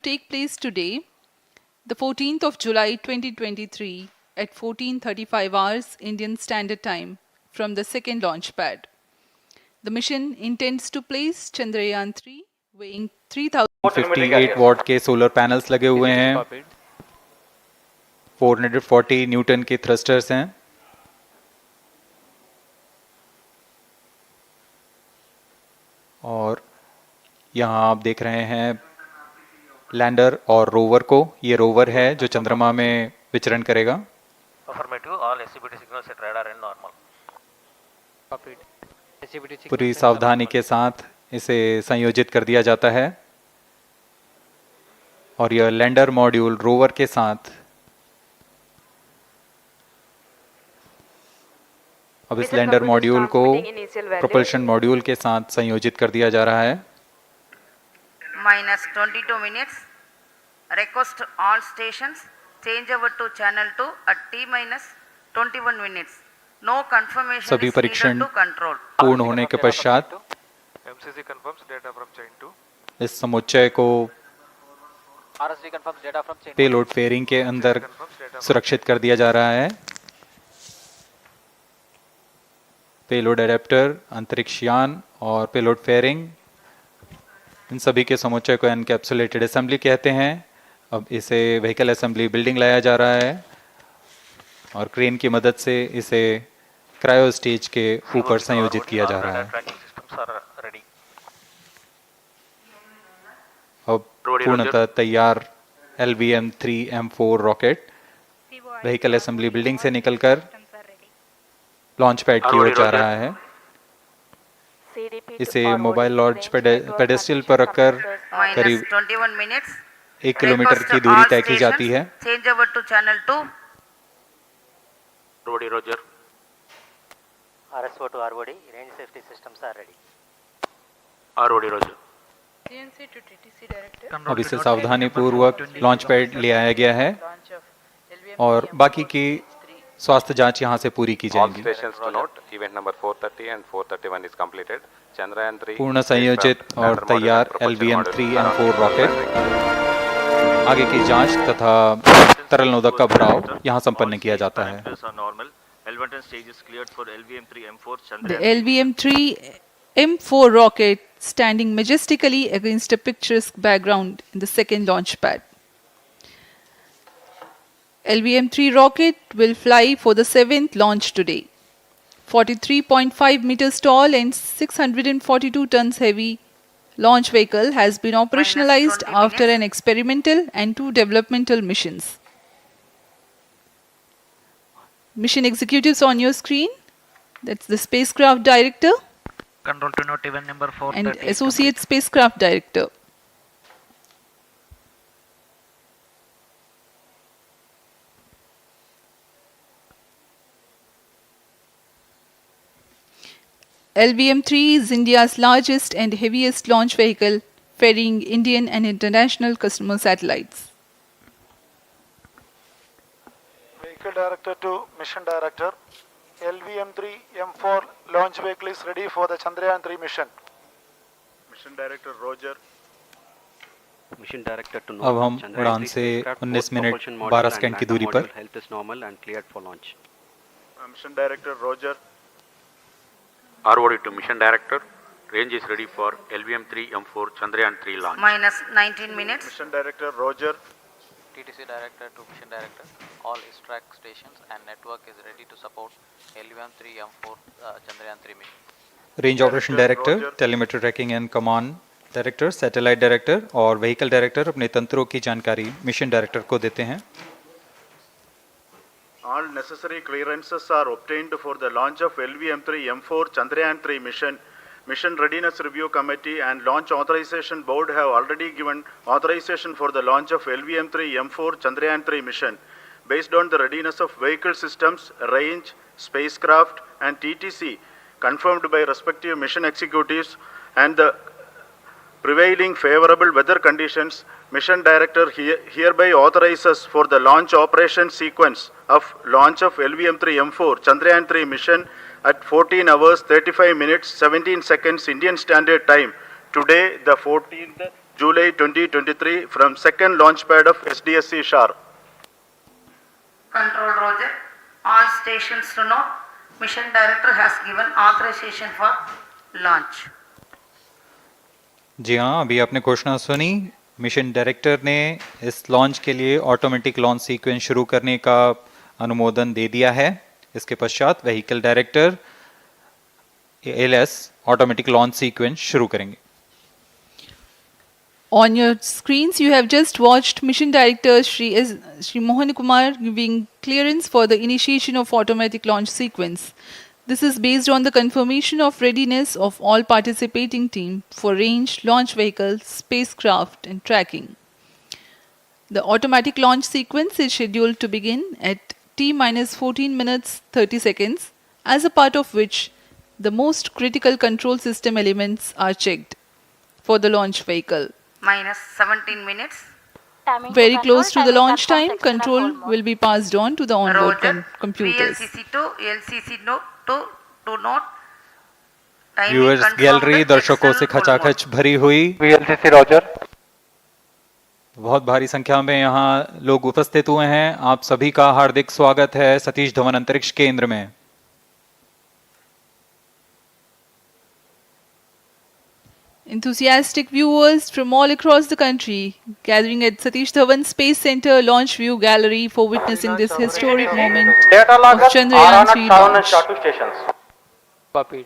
take place today, the 14th of July 2023 at 14:35 hours Indian Standard Time from the second launch pad. The mission intends to place Chandrayaan 3 weighing 58 watt के solar panels लगे हुए हैं, 440 Newton के thrusters हैं और यहाँ आप देख रहे हैं लैंडर और रोवर को। ये रोवर है जो चंद्रमा में विचरण करेगा। पूरी सावधानी के साथ इसे संयोजित कर दिया जाता है और यह लैंडर मॉड्यूल रोवर के साथ अब इस लैंडर मॉड्यूल को प्रोपल्शन मॉड्यूल के साथ संयोजित कर दिया जा रहा है। -22 minutes. Request all stations change over to channel 2 at T-21 minutes. No confirmation सभी is परीक्षण needed to control. पूर्ण होने के पश्चात MCC confirms data from chain 2. इस समुच्चय को RSD confirms data from chain 2. Payload fairing के अंदर सुरक्षित कर दिया जा रहा है। पेलोड एडेप्टर, अंतरिक्ष यान और पेलोड फेयरिंग, इन सभी के समुच्चय को एनकैप्सुलेटेड असेंबली कहते हैं। अब इसे व्हीकल असेंबली बिल्डिंग लाया जा रहा है और क्रेन की मदद से इसे क्रायो स्टेज के ऊपर संयोजित किया जा रहा है। अब पूर्णतः तैयार LVM3-M4 rocket vehicle assembly building से निकलकर लॉन्च पैड की ओर जा रहा है। इसे मोबाइल लॉन्च पेडेस्टल पर रखकर करीब 21 minutes. 1 किलोमीटर की दूरी तय की जाती है। Change over to channel 2. ROD Roger. RSO to ROD, range safety systems are ready. ROD Roger. CNC to TTC director. अब इसे सावधानी पूर्वक लॉन्च पैड ले आया गया है और बाकी की स्वास्थ्य जांच यहां से पूरी की All जाएंगी। stations to note, event number 430 and 431 is completed. Chandrayaan 3 पूर्ण संयोजित और तैयार LVM3-M4 रॉकेट आगे की जांच तथा तरल नोदक का भराव यहां संपन्न किया जाता है। The LVM3-M4 rocket standing majestically against a picturesque background in the second launch pad. LVM3 rocket will fly for the 7th launch today. 43.5 meters tall and 642 tons heavy launch vehicle has been operationalized after an experimental and 2 developmental missions. Mission executives on your screen. That's the spacecraft director Control to note event number 4 and associate spacecraft director. LVM3 is India's largest and heaviest launch vehicle, ferrying Indian and international customer satellites. Vehicle Director to Mission Director. LVM3-M4 launch vehicle is ready for the Chandrayaan 3 mission. Mission Director Roger. Mission Director to अब हम उड़ान से 19 minute 12 second की दूरी पर health is normal and cleared for launch. Mission Director Roger. ROD to Mission Director. Range is ready for LVM3-M4 Chandrayaan 3 launch. -19 minutes. Mission Director Roger. TTC Director to Mission Director. All track stations and network is ready to support LVM3-M4 Chandrayaan 3 mission. Range operation director, telemetry tracking and command director, satellite director और vehicle director अपने तंत्रों की जानकारी mission director को देते हैं। All necessary clearances are obtained for the launch of LVM3-M4 Chandrayaan 3 mission. Mission Readiness Review Committee and Launch Authorization Board have already given authorization for the launch of LVM3-M4 Chandrayaan 3 mission. Based on the readiness of vehicle systems, range, spacecraft and TTC confirmed by respective mission executives and the prevailing favorable weather conditions, Mission Director hereby authorizes for the launch operation sequence of launch of LVM3-M4 Chandrayaan 3 mission at 14 hours 35 minutes 17 seconds Indian Standard Time today, the 14th July 2023 from second launch pad of SDSC Shar. Control Roger. All stations to know. Mission Director has given authorization for launch. जी हाँ, अभी आपने घोषणा सुनी। Mission director ने इस launch के लिए automatic launch sequence शुरू करने का अनुमोदन दे दिया है। इसके पश्चात vehicle director LS automatic launch sequence शुरू करेंगे। On your screens, you have just watched Mission Director Shri Mohan Kumar giving clearance for the initiation of automatic launch sequence. This is based on the confirmation of readiness of all participating team for range, launch vehicle, spacecraft and tracking. The automatic launch sequence is scheduled to begin at T-14 minutes 30 seconds, as a part of which the most critical control system elements are checked for the launch vehicle. Minus 17 minutes. Very close to the launch time, control will be passed on to the onboard Roger. computers. VLCC to LCC to note. Timing viewers confirmed gallery with दर्शकों Excel से full खचाखच भरी हुई। VLCC Roger. बहुत भारी संख्या में यहाँ लोग उपस्थित हुए हैं। आप सभी का हार्दिक स्वागत है सतीश धवन अंतरिक्ष केंद्र में। Enthusiastic viewers from all across the country gathering at Satish Dhawan Space Center Launch View Gallery for witnessing this historic moment of Chandrayaan 3 launch. Copied.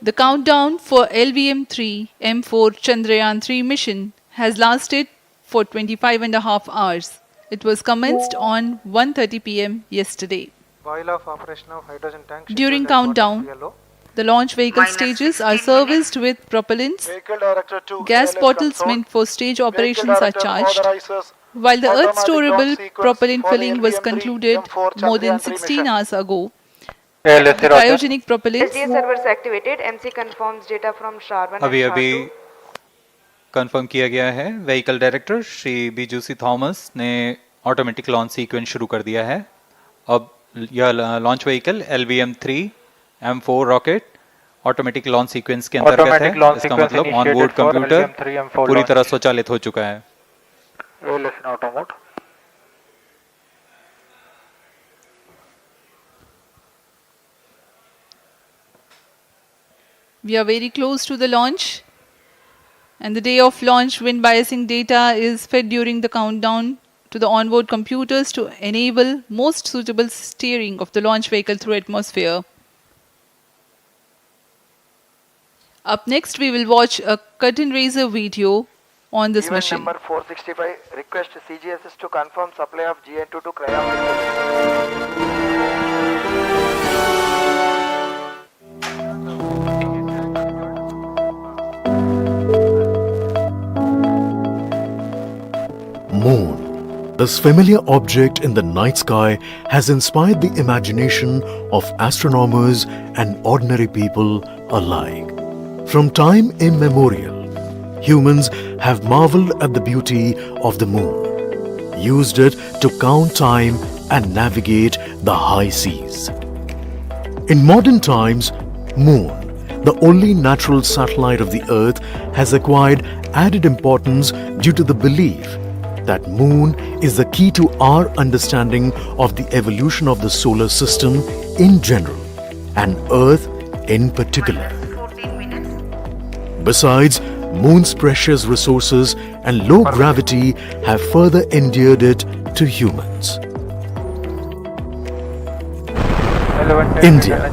The countdown for LVM3-M4 Chandrayaan 3 mission has lasted for 25.5 hours. It was commenced on 1:30 p.m. yesterday. While of operation of hydrogen tank. During countdown, the launch vehicle Minus stages are 16 serviced with propellants. Vehicle Director to Gas ALS bottles console. meant for stage Vehicle operations are Director charged. authorizes While the Earth automatic storable launch sequence propellant for the filling was LVM3 concluded M4 more than Chandrayaan 3 16 mission. hours ago, ALS the cryogenic propellants SDA servers activated. MC confirms data from SHAR-1 अभी and अभी SHAR-2. Confirm किया गया है। Vehicle director Shri बीजूसी Thomas ने automatic launch sequence शुरू कर दिया है। अब यह launch vehicle LVM3-M4 rocket automatic launch sequence के अंतर्गत है। इसका मतलब ऑन बोर्ड कंप्यूटर पूरी तरह स्वचालित हो चुका है। ALS in auto mode. we are very close to the launch, and the day of launch wind biasing data is fed during the countdown to the onboard computers to enable most suitable steering of the launch vehicle through atmosphere. Up next, we will watch a curtain raiser video on this Event mission. number 465. Request CGSS to confirm supply of GN2 to Cryon. Moon. This familiar object in the night sky has inspired the imagination of astronomers and ordinary people alike. From time immemorial, humans have marveled at the beauty of the moon, used it to count time and navigate the high seas. In modern times, Moon, the only natural satellite of the Earth, has acquired added importance due to the belief that Moon is the key to our understanding of the evolution of the solar system in general and Earth in particular. Minus 14 minutes. Besides, Moon's precious resources and low gravity have further endeared it to humans. India,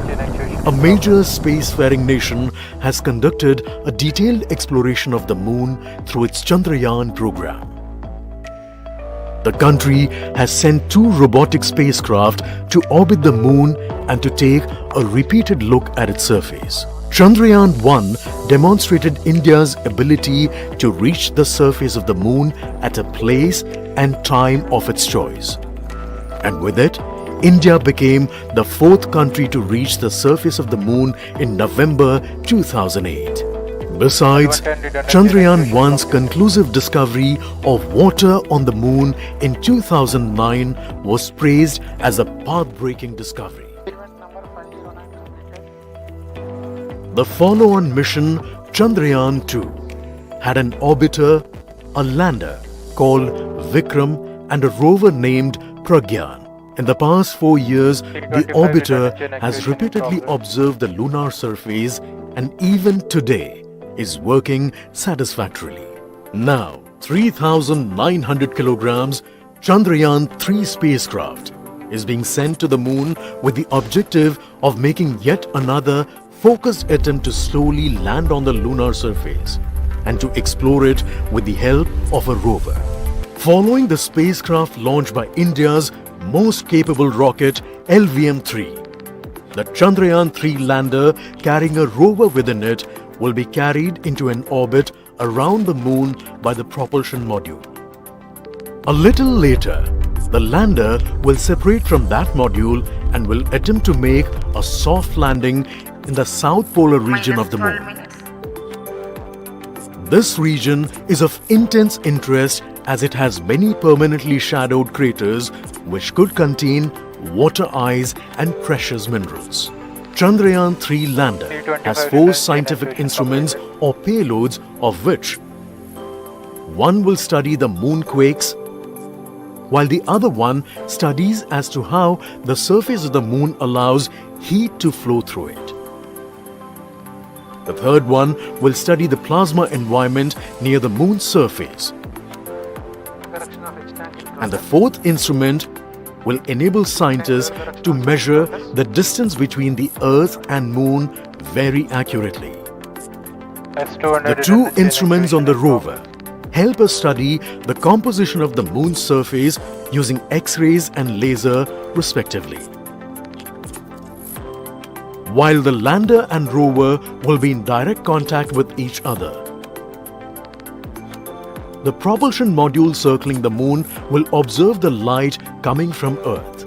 a major spacefaring nation, has conducted a detailed exploration of the Moon through its Chandrayaan program. The country has sent 2 robotic spacecraft to orbit the Moon and to take a repeated look at its surface. Chandrayaan-1 demonstrated India's ability to reach the surface of the Moon at a place and time of its choice. And with it, India became the 4th country to reach the surface of the Moon in November 2008. Besides, Chandrayaan-1's conclusive discovery of water on the Moon in 2009 was praised as a path-breaking discovery. Event number 509 completed. The follow-on mission Chandrayaan-2 had an orbiter, a lander called Vikram and a rover named Pragyan. In the past 4 years, the orbiter has repeatedly observed the lunar surface and even today is working satisfactorily. Now, 3,900 kilograms Chandrayaan-3 spacecraft is being sent to the moon with the objective of making yet another focused attempt to slowly land on the lunar surface and to explore it with the help of a rover. Following the spacecraft launched by India's most capable rocket LVM3, the Chandrayaan-3 lander carrying a rover within it will be carried into an orbit around the moon by the propulsion module. A little later, the lander will separate from that module and will attempt to make a soft landing in the south polar region of the moon. This region is of intense interest as it has many permanently shadowed craters which could contain water ice and precious minerals. Chandrayaan-3 lander has 4 scientific instruments or payloads, of which one will study the moonquakes, while the other one studies as to how the surface of the moon allows heat to flow through it. The third one will study the plasma environment near the moon's surface. And the fourth instrument will enable scientists to measure the distance between the Earth and Moon very accurately. The 2 instruments on the rover help us study the composition of the moon's surface using X-rays and laser respectively. While the lander and rover will be in direct contact with each other. The propulsion module circling the moon will observe the light coming from Earth,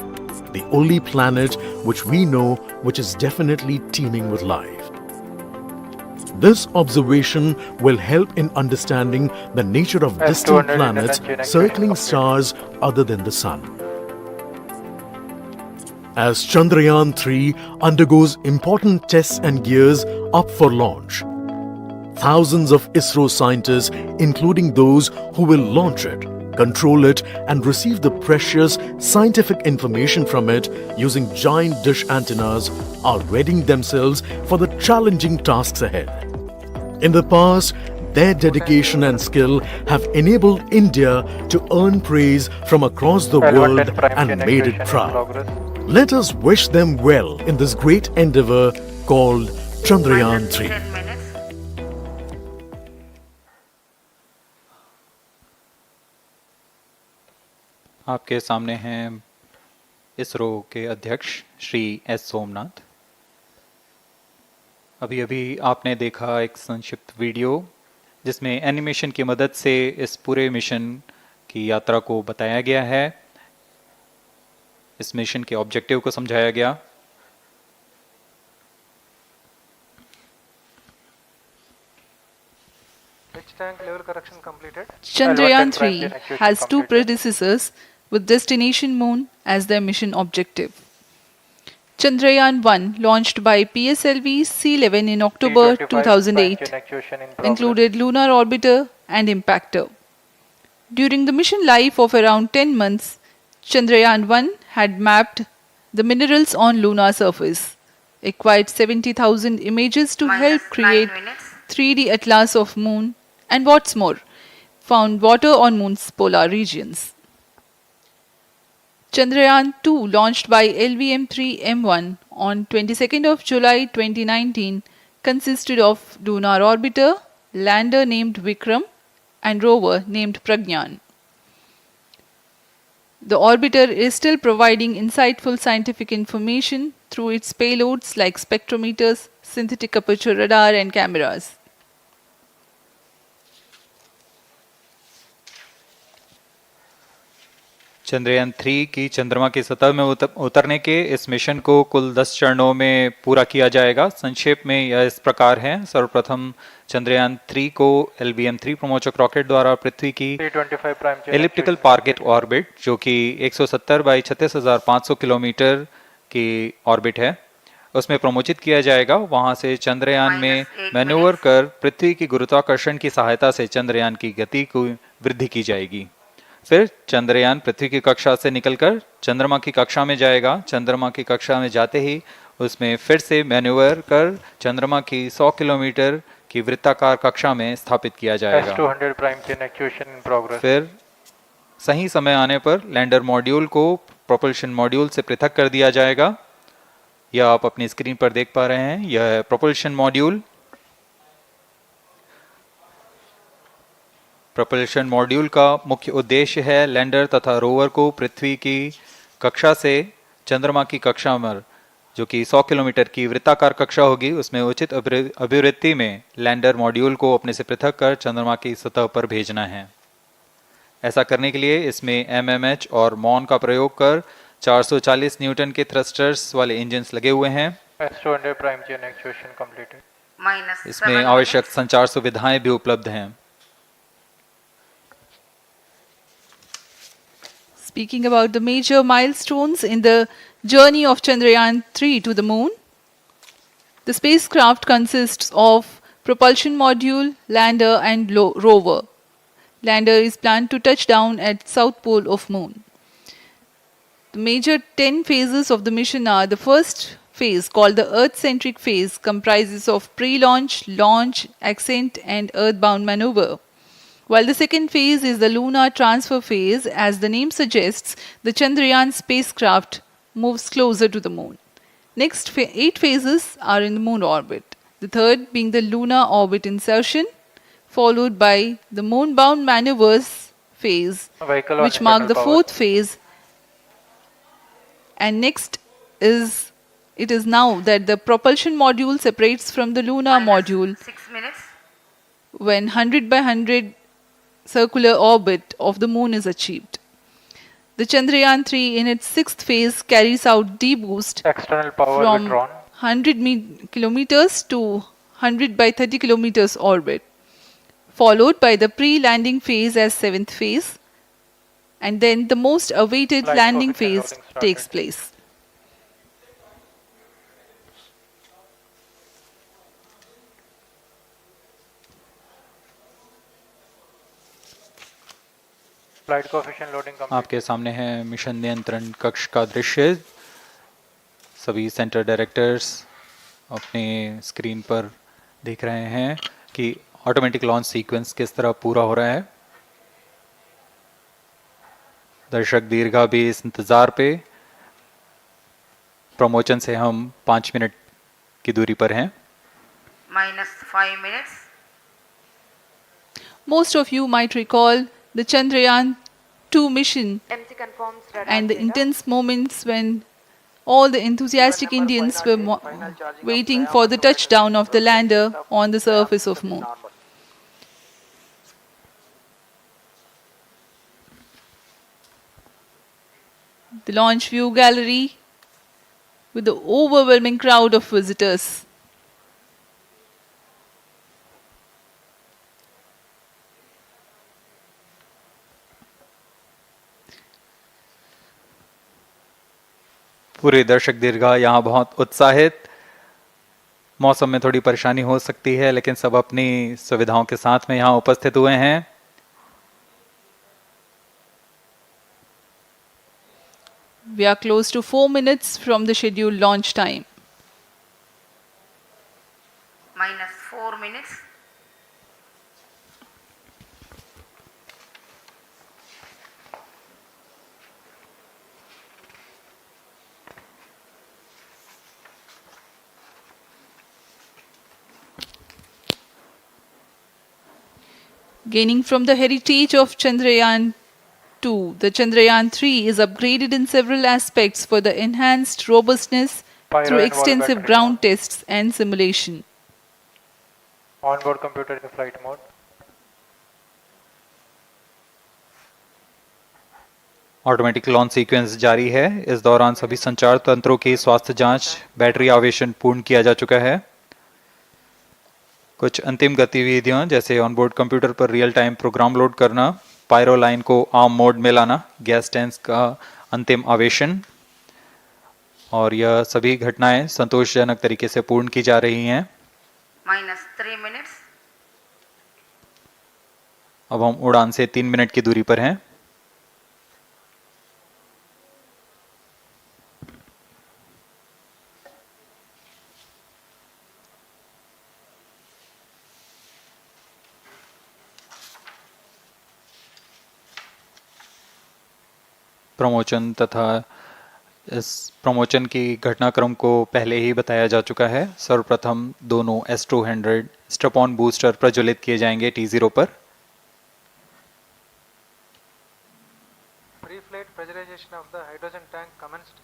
the only planet which we know which is definitely teeming with life. This observation will help in understanding the nature of distant planets circling stars other than the Sun. As Chandrayaan-3 undergoes important tests and gears up for launch, thousands of ISRO scientists, including those who will launch it, control it and receive the precious scientific information from it using giant dish antennas, are readying themselves for the challenging tasks ahead. In the past, their dedication and skill have enabled India to earn praise from across the world and made it proud. Let us wish them well in this great endeavor called Chandrayaan-3. आपके सामने हैं इसरो के अध्यक्ष Shri S Somnath. अभी अभी आपने देखा एक संक्षिप्त वीडियो जिसमें एनिमेशन की मदद से इस पूरे मिशन की यात्रा को बताया गया है, इस मिशन के ऑब्जेक्टिव को समझाया गया। Chandrayaan-3 has 2 predecessors with destination moon as their mission objective. Chandrayaan-1, launched by PSLV C-11 in October 2008, included lunar orbiter and impactor. During the mission life of around 10 months, Chandrayaan-1 had mapped the minerals on lunar surface, acquired 70,000 images to help create 3D atlas of moon, and what's more, found water on moon's polar regions. Chandrayaan-2, launched by LVM3-M1 on 22nd of July 2019, consisted of lunar orbiter, lander named Vikram, and rover named Pragyan. The orbiter is still providing insightful scientific information through its payloads like spectrometers, synthetic aperture radar, and cameras. Chandrayaan 3 की चंद्रमा की सतह में उतरने के इस mission को कुल 10 चरणों में पूरा किया जाएगा। संक्षेप में यह इस प्रकार है। सर्वप्रथम चंद्रयान 3 को LVM3 प्रमोचक रॉकेट द्वारा पृथ्वी की एलिप्टिकल टारगेट ऑर्बिट, जो कि 170 बाई 36,500 किलोमीटर की ऑर्बिट है, उसमें प्रमोचित किया जाएगा। वहां से चंद्रयान में -8 मैन्यूवर minutes. कर पृथ्वी की गुरुत्वाकर्षण की सहायता से चंद्रयान की गति को वृद्धि की जाएगी। फिर चंद्रयान पृथ्वी की कक्षा से निकलकर चंद्रमा की कक्षा में जाएगा। चंद्रमा की कक्षा में जाते ही उसमें फिर से मैन्यूवर कर चंद्रमा की 100 किलोमीटर की वृत्ताकार कक्षा में स्थापित किया जाएगा। S200 prime chain actuation in progress. फिर सही समय आने पर लैंडर मॉड्यूल को प्रोपल्शन मॉड्यूल से पृथक कर दिया जाएगा। यह आप अपनी स्क्रीन पर देख पा रहे हैं, यह है प्रोपल्शन मॉड्यूल। प्रोपल्शन मॉड्यूल का मुख्य उद्देश्य है लैंडर तथा रोवर को पृथ्वी की कक्षा से चंद्रमा की कक्षा में, जो कि 100 किलोमीटर की वृत्ताकार कक्षा होगी, उसमें उचित अभिवृत्ति में लैंडर मॉड्यूल को अपने से पृथक कर चंद्रमा की सतह पर भेजना है। ऐसा करने के लिए इसमें MMH और मॉन का प्रयोग कर 440 न्यूटन के थ्रस्टर्स वाले इंजन्स लगे हुए हैं। S200 prime chain actuation completed. इसमें -7 आवश्यक minutes. संचार सुविधाएं भी उपलब्ध हैं। Speaking about the major milestones in the journey of Chandrayaan-3 to the moon, the spacecraft consists of propulsion module, lander and rover. Lander is planned to touch down at south pole of moon. The major 10 phases of the mission are: the first phase, called the Earth-centric phase, comprises of pre-launch, launch, ascent and earthbound maneuver. While the second phase is the lunar transfer phase, as the name suggests, the Chandrayaan spacecraft moves closer to the moon. Next 8 phases are in the moon orbit, the third being the lunar orbit insertion, followed by the moon-bound maneuvers phase, Vehicle on which mark internal the power. fourth phase. And next it is now that the propulsion module separates from the lunar module -6 minutes. when 100 by 100 circular orbit of the moon is achieved. The Chandrayaan-3 in its sixth phase carries out D-boost External power from withdrawn. 100 kilometers to 100 by 30 kilometers orbit, followed by the pre-landing phase as seventh phase, and then the most awaited Flight landing coefficient phase loading started. takes place. Flight coefficient loading complete. आपके सामने है mission नियंत्रण कक्ष का दृश्य। सभी centre directors अपने screen पर देख रहे हैं कि ऑटोमेटिक लॉन्च सीक्वेंस किस तरह पूरा हो रहा है। दर्शक दीर्घा भी इस इंतजार पे। प्रमोशन से हम 5 मिनट की दूरी पर हैं। -5 minutes. Most of you might recall the Chandrayaan-2 mission MC confirms radar and the data. intense moments when all the enthusiastic Indians were waiting for the touchdown of the lander on the surface of moon. The launch view gallery with the overwhelming crowd of visitors. पूरे दर्शक दीर्घा यहाँ बहुत उत्साहित। मौसम में थोड़ी परेशानी हो सकती है, लेकिन सब अपनी सुविधाओं के साथ में यहाँ उपस्थित हुए हैं। We are close to 4 minutes from the scheduled launch time. -4 minutes. Gaining from the heritage of Chandrayaan-2, the Chandrayaan-3 is upgraded in several aspects for the enhanced robustness Pyro through and wall extensive battery ground mode. tests and simulation. Onboard computer in flight mode. Automatic launch sequence जारी है। इस दौरान सभी संचार तंत्रों की स्वास्थ्य जांच, बैटरी आवेशन पूर्ण किया जा चुका है। कुछ अंतिम गतिविधियां जैसे ऑनबोर्ड कंप्यूटर पर रियल टाइम प्रोग्राम लोड करना, पायरो लाइन को आर्म मोड में लाना, गैस टैंक्स का अंतिम आवेशन, और यह सभी घटनाएं संतोषजनक तरीके से पूर्ण की जा रही हैं। -3 minutes. अब हम उड़ान से 3 मिनट की दूरी पर हैं। प्रमोशन तथा इस प्रमोशन की घटनाक्रम को पहले ही बताया जा चुका है। सर्वप्रथम दोनों S200 स्ट्रैप-ऑन बूस्टर प्रज्वलित किए जाएंगे T0 पर। Pre-flight pressurization of the hydrogen tank commenced.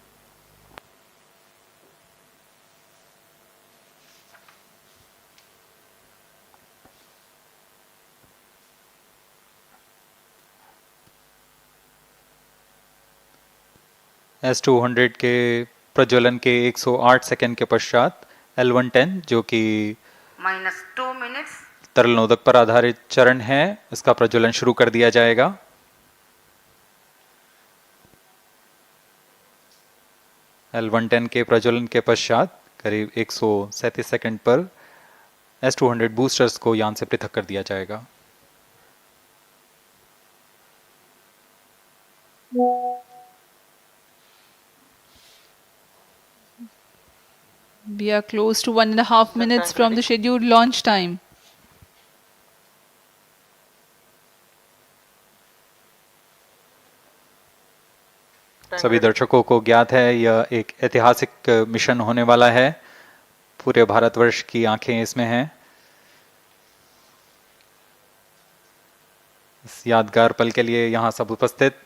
S200 के प्रज्वलन के 108 सेकंड के पश्चात L110 जो कि -2 minutes. तरल नोदक पर आधारित चरण है, इसका प्रज्वलन शुरू कर दिया जाएगा। L110 के प्रज्वलन के पश्चात करीब 137 सेकंड पर S200 बूस्टर्स को यान से पृथक कर दिया जाएगा। We are close to 1.5 minutes from the scheduled launch time. सभी दर्शकों को ज्ञात है यह एक ऐतिहासिक मिशन होने वाला है। पूरे भारतवर्ष की आंखें इसमें हैं। इस यादगार पल के लिए यहाँ सब उपस्थित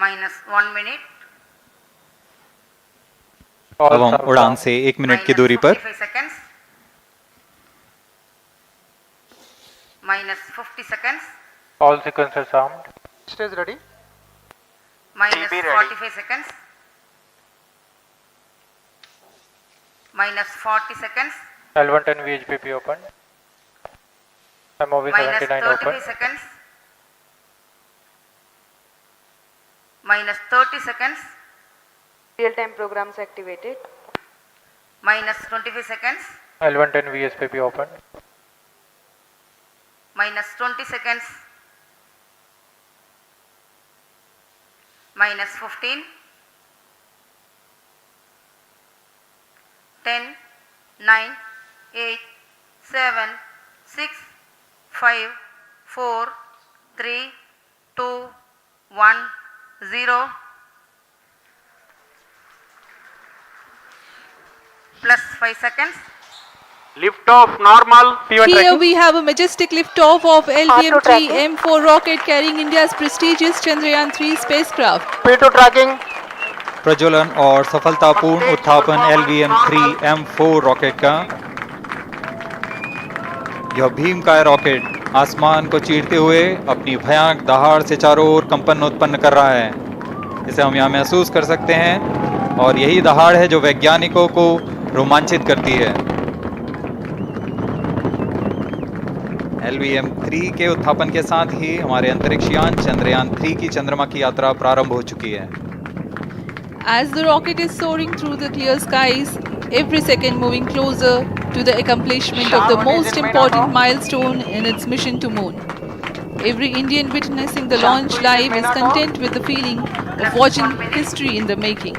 -1 minute. अब हम उड़ान से 1 मिनट की दूरी पर -45 seconds. -50 seconds. All sequences armed. Stage ready. -45 seconds. -40 seconds. L110 VHPP open. MOV 79 -35 open. seconds. -30 seconds. Real-time programs activated. -25 seconds. L110 VSPP open. -20 seconds. -15. 10, 9, 8, 7, 6, 5, 4, 3, 2, 1, 0. Plus 5 seconds. Lift off normal. Here we have a majestic liftoff of LVM3-M4 rocket carrying India's prestigious Chandrayaan-3 spacecraft. P2 tracking. प्रज्वलन और सफलतापूर्ण उत्थापन LVM3-M4 rocket का। यह भीमकाय rocket आसमान को चीरते हुए अपनी भयानक दहाड़ से चारों ओर कंपन उत्पन्न कर रहा है। इसे हम यहाँ महसूस कर सकते हैं और यही दहाड़ है जो वैज्ञानिकों को रोमांचित करती है। LVM3 के उत्थापन के साथ ही हमारे अंतरिक्ष यान चंद्रयान-3 की चंद्रमा की यात्रा प्रारंभ हो चुकी है। As the rocket is soaring through the clear skies, every second moving closer to the accomplishment of the most important milestone in its mission to moon. Every Indian witnessing the launch live is content with the feeling of watching history in the making.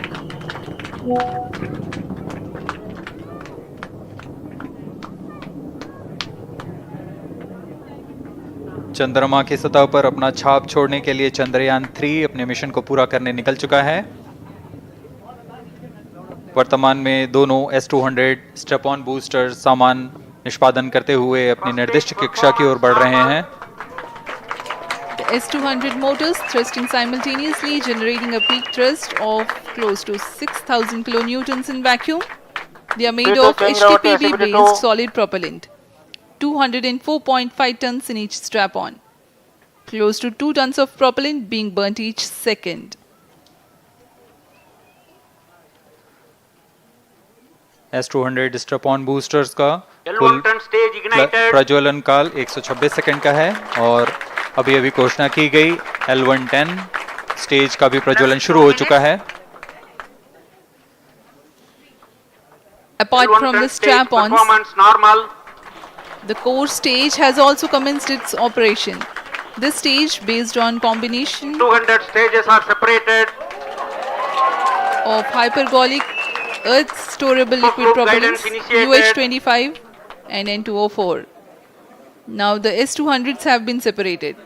चंद्रमा की सतह पर अपना छाप छोड़ने के लिए चंद्रयान-3 अपने मिशन को पूरा करने निकल चुका है। वर्तमान में दोनों S200 स्ट्रैप-ऑन बूस्टर सामान निष्पादन करते हुए अपनी निर्दिष्ट कक्षा की ओर बढ़ रहे हैं। The S200 motors thrusting simultaneously, generating a peak thrust of close to 6,000 kilonewtons in vacuum. They are made of HTPB-based solid propellant. 204.5 tons in each strap-on. Close to 2 tons of propellant being burnt each second. S200 strap-on boosters का कुल L1 stage ignited. प्रज्वलन काल 126 second का है और अभी अभी घोषणा की गई L110 स्टेज का भी प्रज्वलन शुरू हो चुका है। Apart from the L110 stage strap-ons, performance normal. the core stage has also commenced its operation. This stage, based on combination 200 stages are separated. of hypergolic earth storable liquid Group propellants guidance initiated. UH25 and N204. Now the S200s have been separated.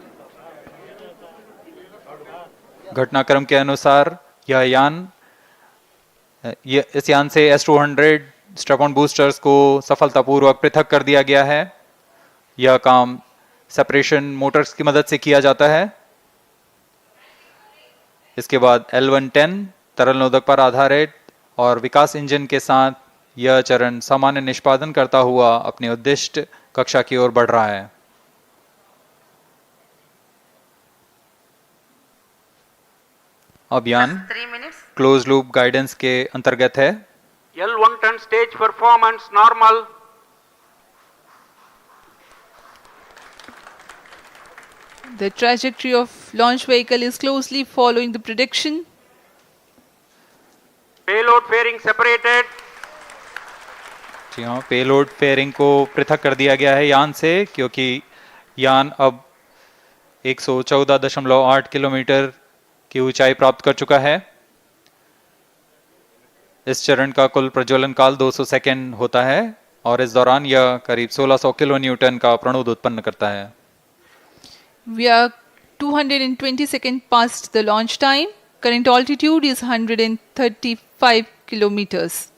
घटनाक्रम के अनुसार इस यान से S200 strap-on boosters को सफलतापूर्वक पृथक कर दिया गया है। यह काम सेपरेशन मोटर्स की मदद से किया जाता है। इसके बाद L110 तरल नोदक पर आधारित और विकास इंजन के साथ यह चरण सामान्य निष्पादन करता हुआ अपनी उद्दिष्ट कक्षा की ओर बढ़ रहा है। अभियान 3 minutes. क्लोज लूप गाइडेंस के अंतर्गत है। L110 stage performance normal. The trajectory of launch vehicle is closely following the prediction. Payload fairing separated. जी हाँ, पेलोड फेयरिंग को पृथक कर दिया गया है यान से, क्योंकि यान अब 114.8 किलोमीटर की ऊंचाई प्राप्त कर चुका है। इस चरण का कुल प्रज्वलन काल 200 सेकेंड होता है और इस दौरान यह करीब 1600 किलो न्यूटन का प्रणुद उत्पन्न करता है। We are 220 seconds past the launch time. Current altitude is 135 kilometers.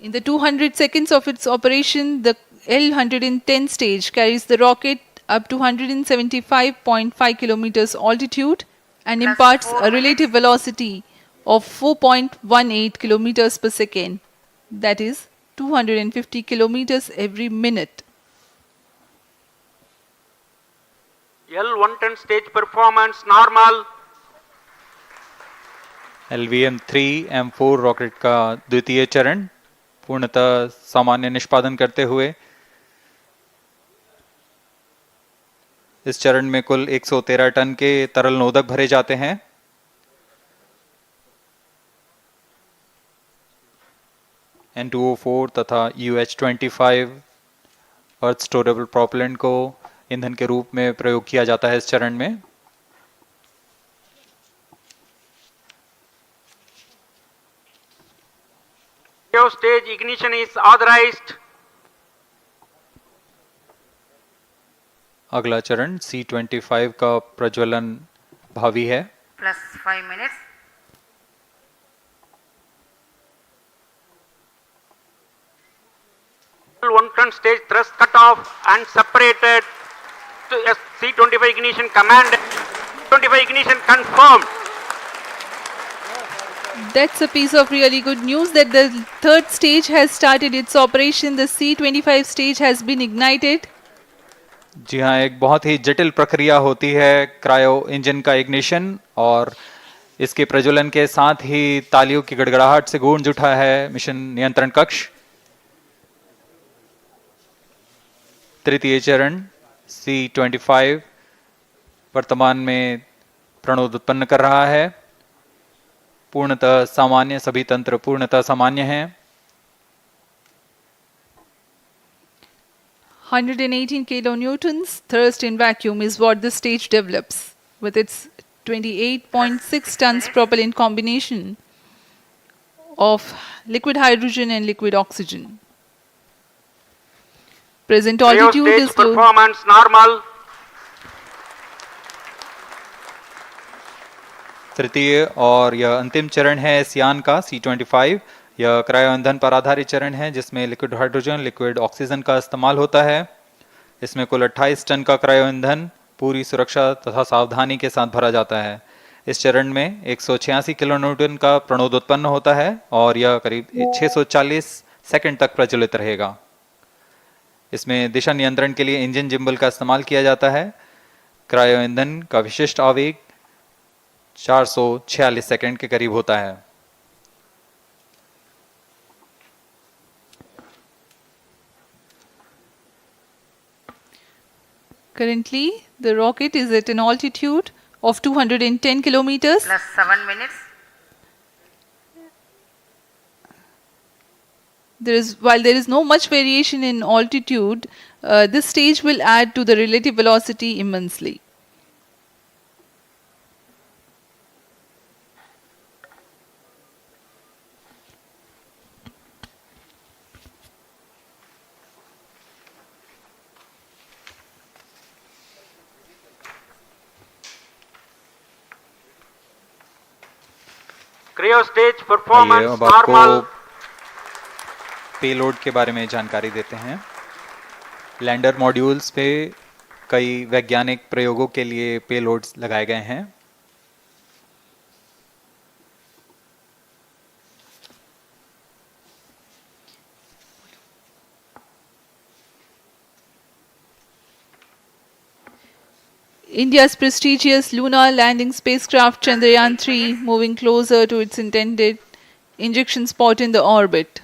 In the 200 seconds of its operation, the L110 stage carries the rocket up to 175.5 kilometers altitude and imparts a relative velocity of 4.18 kilometers per second. That is 250 kilometers every minute. L110 stage performance normal. LVM3-M4 rocket का द्वितीय चरण पूर्णतः सामान्य निष्पादन करते हुए इस चरण में कुल 113 टन के तरल नोदक भरे जाते हैं। N204 तथा UH25 अर्थ स्टोरेबल प्रोपेलेंट को ईंधन के रूप में प्रयोग किया जाता है इस चरण में। Stage ignition is authorized. अगला चरण C25 का प्रज्वलन भावी है। Plus 5 minutes. L110 stage thrust cut off and separated. To C25 ignition command. 25 ignition confirmed. That's a piece of really good news that the third stage has started its operation. The C25 stage has been ignited. जी हाँ, एक बहुत ही जटिल प्रक्रिया होती है cryo engine का ignition और इसके प्रज्वलन के साथ ही तालियों की गड़गड़ाहट से गूंज उठा है मिशन नियंत्रण कक्ष। तृतीय चरण C25 वर्तमान में प्रणोद उत्पन्न कर रहा है। पूर्णतः सामान्य, सभी तंत्र पूर्णतः सामान्य हैं। 118 kilonewtons thrust in vacuum is what the stage develops with its 28.6 tons propellant combination of liquid hydrogen and liquid oxygen. Present altitude Stage is low. performance normal. तृतीय और यह अंतिम चरण है इस यान का C25। यह क्रायो ईंधन पर आधारित चरण है जिसमें लिक्विड हाइड्रोजन, लिक्विड ऑक्सीजन का इस्तेमाल होता है। इसमें कुल 28 टन का क्रायो ईंधन पूरी सुरक्षा तथा सावधानी के साथ भरा जाता है। इस चरण में 186 किलो न्यूटन का प्रणोद उत्पन्न होता है और यह करीब 640 सेकंड तक प्रज्वलित रहेगा। इसमें दिशा नियंत्रण के लिए इंजन जिम्बल का इस्तेमाल किया जाता है। क्रायो ईंधन का विशिष्ट आवेग 446 सेकंड के करीब होता है। Currently, the rocket is at an altitude of 210 kilometers. plus 7 minutes. While there is no much variation in altitude, this stage will add to the relative velocity immensely. Cryo stage आइए performance अब आपको normal. Payload के बारे में जानकारी देते हैं। Lander modules पे कई वैज्ञानिक प्रयोगों के लिए पेलोड्स लगाए गए हैं। India's prestigious lunar landing spacecraft Chandrayaan-3 moving closer to its intended injection spot in the orbit.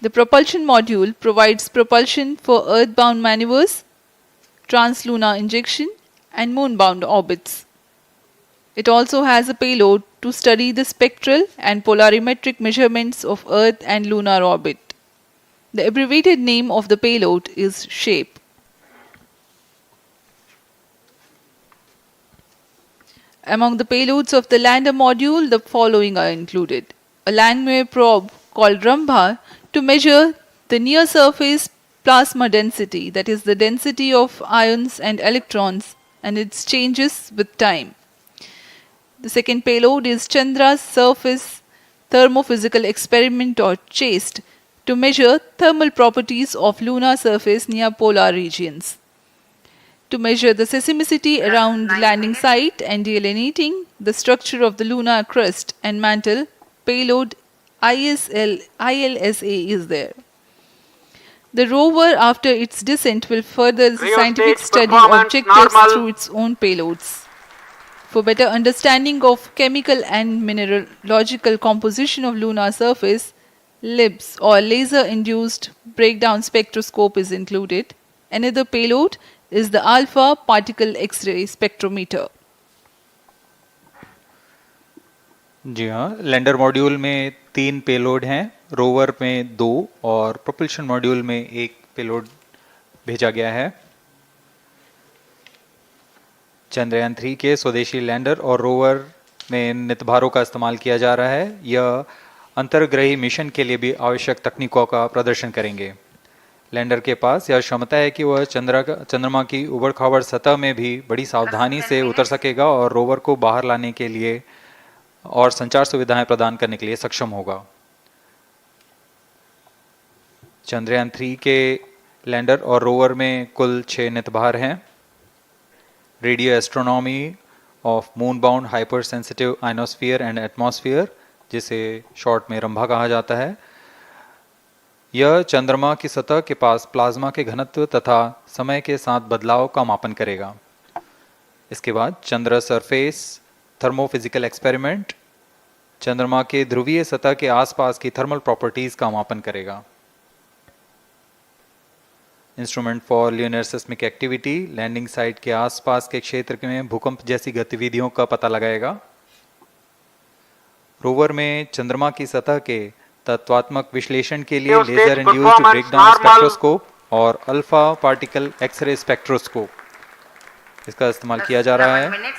The propulsion module provides propulsion for earthbound maneuvers, translunar injection, and moonbound orbits. It also has a payload to study the spectral and polarimetric measurements of Earth and lunar orbit. The abbreviated name of the payload is SHAPE. Among the payloads of the lander module, the following are included. A Langmuir probe called Rambha to measure the near surface plasma density, that is the density of ions and electrons, and its changes with time. The second payload is Chandra's surface thermophysical experiment, or CHASTE, to measure thermal properties of lunar surface near polar regions. To measure the seismicity around the landing site and delineating the structure of the lunar crust and mantle, payload ILSA is there. The rover, after its descent, will further the Cryo scientific stage study performance objectives normal. through its own payloads. For better understanding of chemical and mineralogical composition of lunar surface, LIBS or laser-induced breakdown spectroscope is included. Another payload is the alpha particle X-ray spectrometer. जी हाँ, lander module में 3 payload हैं, rover में 2 और propulsion module में 1 payload भेजा गया है। चंद्रयान 3 के स्वदेशी लैंडर और रोवर में नितभारों का इस्तेमाल किया जा रहा है। यह अंतर्ग्रही मिशन के लिए भी आवश्यक तकनीकों का प्रदर्शन करेंगे। लैंडर के पास यह क्षमता है कि वह चंद्रमा की उबड़-खाबड़ सतह में भी बड़ी सावधानी से उतर सकेगा और रोवर को बाहर लाने के लिए और संचार सुविधाएं प्रदान करने के लिए सक्षम होगा। चंद्रयान 3 के लैंडर और रोवर में कुल 6 नितभार हैं। Radio astronomy of moon bound hyper sensitive ionosphere and atmosphere, जिसे शॉर्ट में रंभा कहा जाता है, यह चंद्रमा की सतह के पास प्लाज्मा के घनत्व तथा समय के साथ बदलाव का मापन करेगा। इसके बाद चंद्र सरफेस थर्मोफिजिकल एक्सपेरिमेंट चंद्रमा के ध्रुवीय सतह के आसपास की थर्मल प्रॉपर्टीज का मापन करेगा। Instrument for lunar seismic activity landing site के आसपास के क्षेत्र में भूकंप जैसी गतिविधियों का पता लगाएगा। रोवर में चंद्रमा की सतह के तत्वात्मक विश्लेषण के लिए लेजर इंड्यूस्ड ब्रेकडाउन स्पेक्ट्रोस्कोप और अल्फा पार्टिकल एक्सरे स्पेक्ट्रोस्कोप इसका इस्तेमाल किया जा रहा है।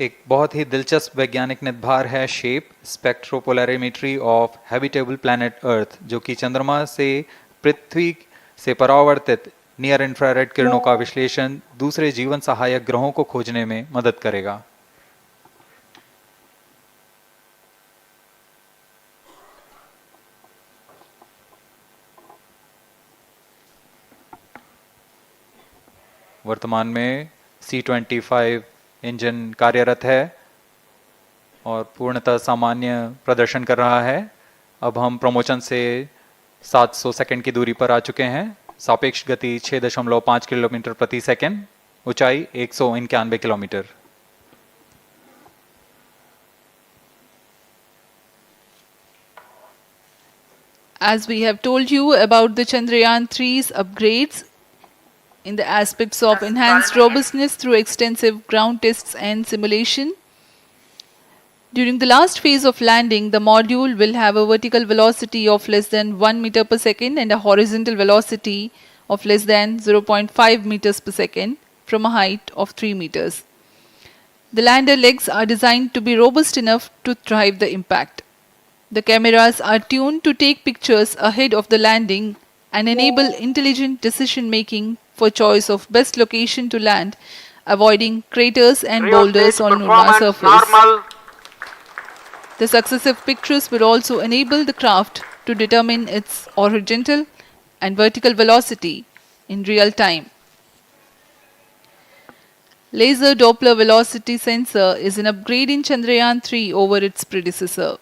एक बहुत ही दिलचस्प वैज्ञानिक निर्धार है shape स्पेक्ट्रोपोलैरिमेट्री of habitable planet earth, जो कि चंद्रमा से पृथ्वी से परावर्तित नियर इंफ्रारेड किरणों का विश्लेषण दूसरे जीवन सहायक ग्रहों को खोजने में मदद करेगा। वर्तमान में C-25 इंजन कार्यरत है और पूर्णतः सामान्य प्रदर्शन कर रहा है। अब हम प्रमोशन से 700 सेकंड की दूरी पर आ चुके हैं। सापेक्ष गति 6.5 किलोमीटर प्रति सेकंड, ऊंचाई 191 kilometre. As we have told you about the Chandrayaan 3's upgrades in the aspects of enhanced robustness through extensive ground tests and simulation, during the last phase of landing, the module will have a vertical velocity of less than 1 meter per second and a horizontal velocity of less than 0.5 meters per second from a height of 3 meters. The lander legs are designed to be robust enough to thrive the impact. The cameras are tuned to take pictures ahead of the landing and enable intelligent decision making for choice of best location to land, avoiding craters and boulders on lunar surface. Normal. The successive pictures will also enable the craft to determine its horizontal and vertical velocity in real time. Laser Doppler velocity sensor is an upgrade in Chandrayaan 3 over its predecessor.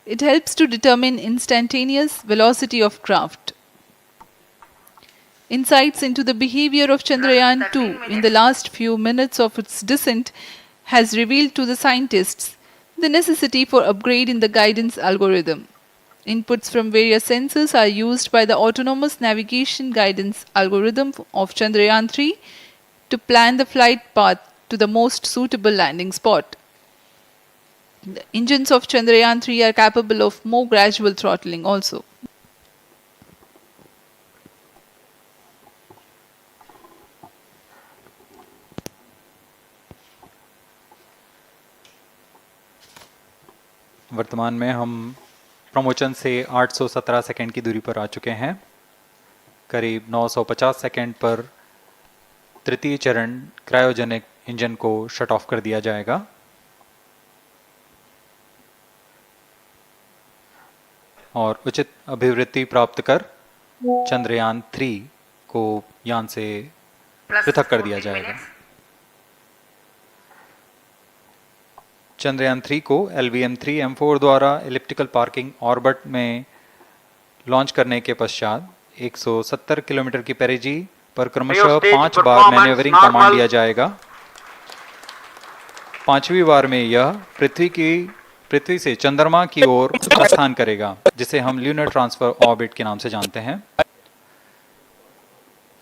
It helps to determine instantaneous velocity of craft. Insights into the behavior of Chandrayaan 2 in the last few minutes of its descent has revealed to the scientists the necessity for upgrade in the guidance algorithm. Inputs from various sensors are used by the autonomous navigation guidance algorithm of Chandrayaan 3 to plan the flight path to the most suitable landing spot. The engines of Chandrayaan 3 are capable of more gradual throttling also. वर्तमान में हम promotion से 817 second की दूरी पर आ चुके हैं। करीब 950 सेकंड पर तृतीय चरण क्रायोजेनिक इंजन को शट ऑफ कर दिया जाएगा और उचित अभिवृद्धि प्राप्त कर चंद्रयान 3 को यान से पृथक कर दिया जाएगा। चंद्रयान 3 को LVM3-M4 द्वारा एलिप्टिकल पार्किंग ऑर्बिट में लॉन्च करने के पश्चात 170 किलोमीटर की पेरिजी पर क्रमशः 5 बार मैन्यूवरिंग कमांड दिया जाएगा। 5वीं बार में यह पृथ्वी से चंद्रमा की ओर प्रस्थान करेगा, जिसे हम ल्यूनर ट्रांसफर ऑर्बिट के नाम से जानते हैं।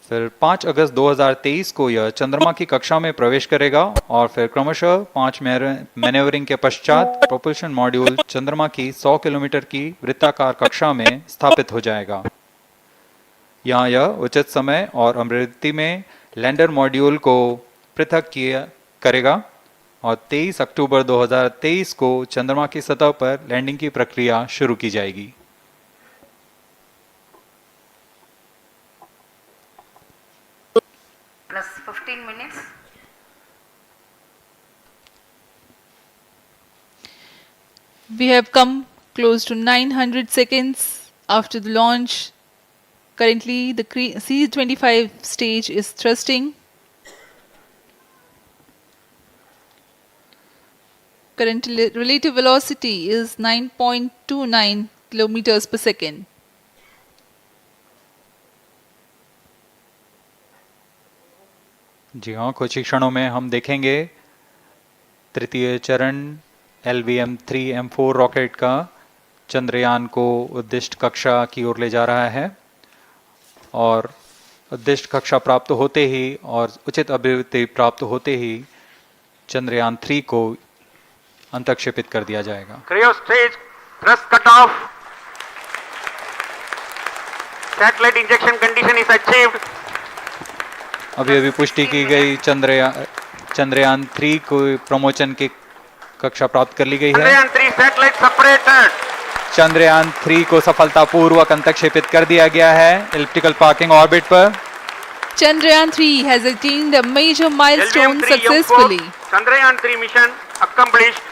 फिर 5 अगस्त 2023 को यह चंद्रमा की कक्षा में प्रवेश करेगा और फिर क्रमशः 5 मैन्यूवरिंग के पश्चात प्रोपल्शन मॉड्यूल चंद्रमा की 100 किलोमीटर की वृत्ताकार कक्षा में स्थापित हो जाएगा। यहाँ यह उचित समय और अभिवृद्धि में लैंडर मॉड्यूल को पृथक करेगा और 23 अक्टूबर 2023 को चंद्रमा की सतह पर लैंडिंग की प्रक्रिया शुरू की जाएगी। Plus 15 minutes. We have come close to 900 seconds after the launch. Currently, the C-25 stage is thrusting. Current relative velocity is 9.29 kilometers per second. जी हाँ, कुछ ही क्षणों में हम देखेंगे तृतीय चरण LVM3-M4 रॉकेट का चंद्रयान को उद्दिष्ट कक्षा की ओर ले जा रहा है और उद्दिष्ट कक्षा प्राप्त होते ही और उचित अभिवृद्धि प्राप्त होते ही चंद्रयान 3 को अंतक्षेपित कर दिया जाएगा। Cryo stage thrust cut off. Satellite injection condition is achieved. अभी पुष्टि की गई चंद्रयान 3 को प्रमोशन की कक्षा प्राप्त कर ली गई है। Chandrayaan 3 satellite separated. चंद्रयान 3 को सफलतापूर्वक अंतक्षेपित कर दिया गया है एलिप्टिकल पार्किंग ऑर्बिट पर। Chandrayaan 3 has attained a major milestone successfully. Chandrayaan 3 mission accomplished.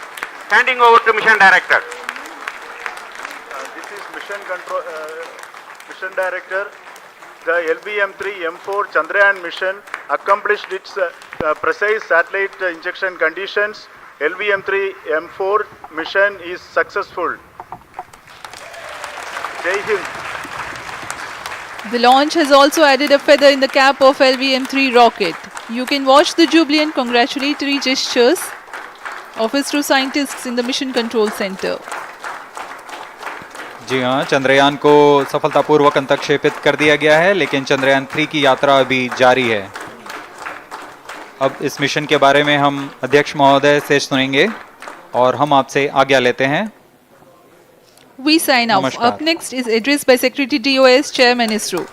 Handing over to mission director. This is mission director. The LVM3-M4 Chandrayaan mission accomplished its precise satellite injection conditions. LVM3-M4 mission is successful. Jai Hind. The launch has also added a feather in the cap of LVM3 rocket. You can watch the jubilant congratulatory gestures of ISRO scientists in the Mission Control Center. जी हाँ, चंद्रयान को सफलतापूर्वक अंतक्षेपित कर दिया गया है, लेकिन चंद्रयान 3 की यात्रा अभी जारी है। अब इस मिशन के बारे में हम अध्यक्ष महोदय से सुनेंगे और हम आपसे आज्ञा लेते हैं। We sign off. नमस्कार। Up next is address by Secretary DOS, Chairman ISRO.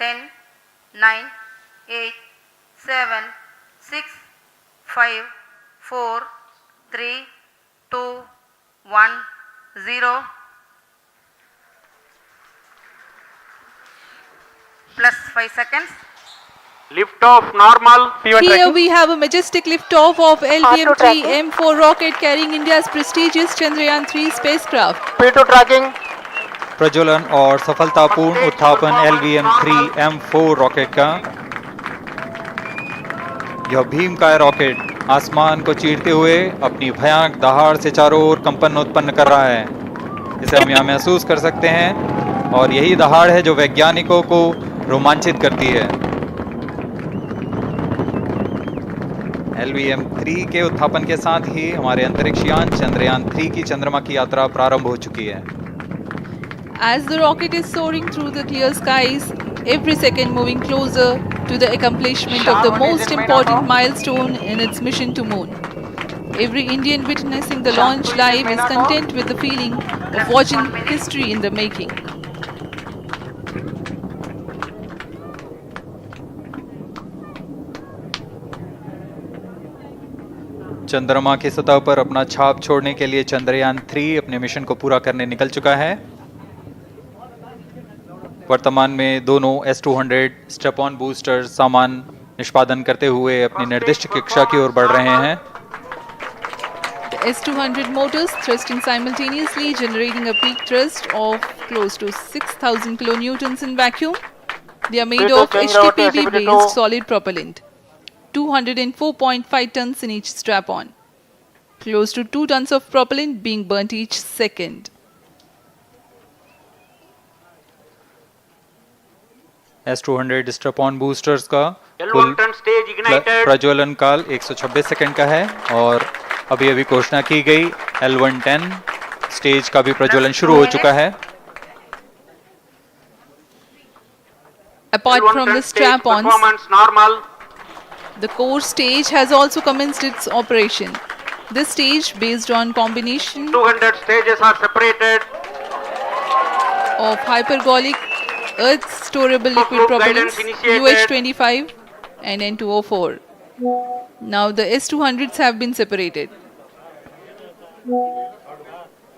Ten, 9, 8, 7, 6, 5, 4, 3, 2, 1, 0. Plus 5 seconds. Lift off normal. Here we have a majestic liftoff of LVM3-M4 rocket carrying India's prestigious Chandrayaan 3 spacecraft. P2 tracking. प्रज्वलन और सफलतापूर्ण उत्थापन LVM3-M4 rocket का। यह भीमकाय rocket आसमान को चीरते हुए अपनी भयानक दहाड़ से चारों ओर कंपन उत्पन्न कर रहा है। इसे हम यहाँ महसूस कर सकते हैं और यही दहाड़ है जो वैज्ञानिकों को रोमांचित करती है। LVM3 के उत्थापन के साथ ही हमारे अंतरिक्ष यान चंद्रयान 3 की चंद्रमा की यात्रा प्रारंभ हो चुकी है। As the rocket is soaring through the clear skies, every second moving closer to the accomplishment of the most important milestone in its mission to moon. Every Indian witnessing the launch live is content with the feeling of watching history in the making. चंद्रमा की सतह पर अपना छाप छोड़ने के लिए चंद्रयान 3 अपने मिशन को पूरा करने निकल चुका है। वर्तमान में दोनों S200 स्टेप ऑन बूस्टर सामान निष्पादन करते हुए अपनी निर्दिष्ट कक्षा की ओर बढ़ रहे हैं। The S200 motors thrusting simultaneously, generating a peak thrust of close to 6,000 kilonewtons in vacuum. They are made of HTPB-based solid propellant, 204.5 tons in each strap-on. Close to 2 tons of propellant being burnt each second. S200 step on boosters का कुल प्रज्वलन काल 126 second का है और अभी अभी घोषणा की गई L110 स्टेज का भी प्रज्वलन शुरू हो चुका है। Apart from the strap-ons, the core stage has also commenced its operation. This stage, based on combination 200 stages are separated. of hypergolic earth storable liquid propellants UH25 and N2O4. Now the S200s have been separated.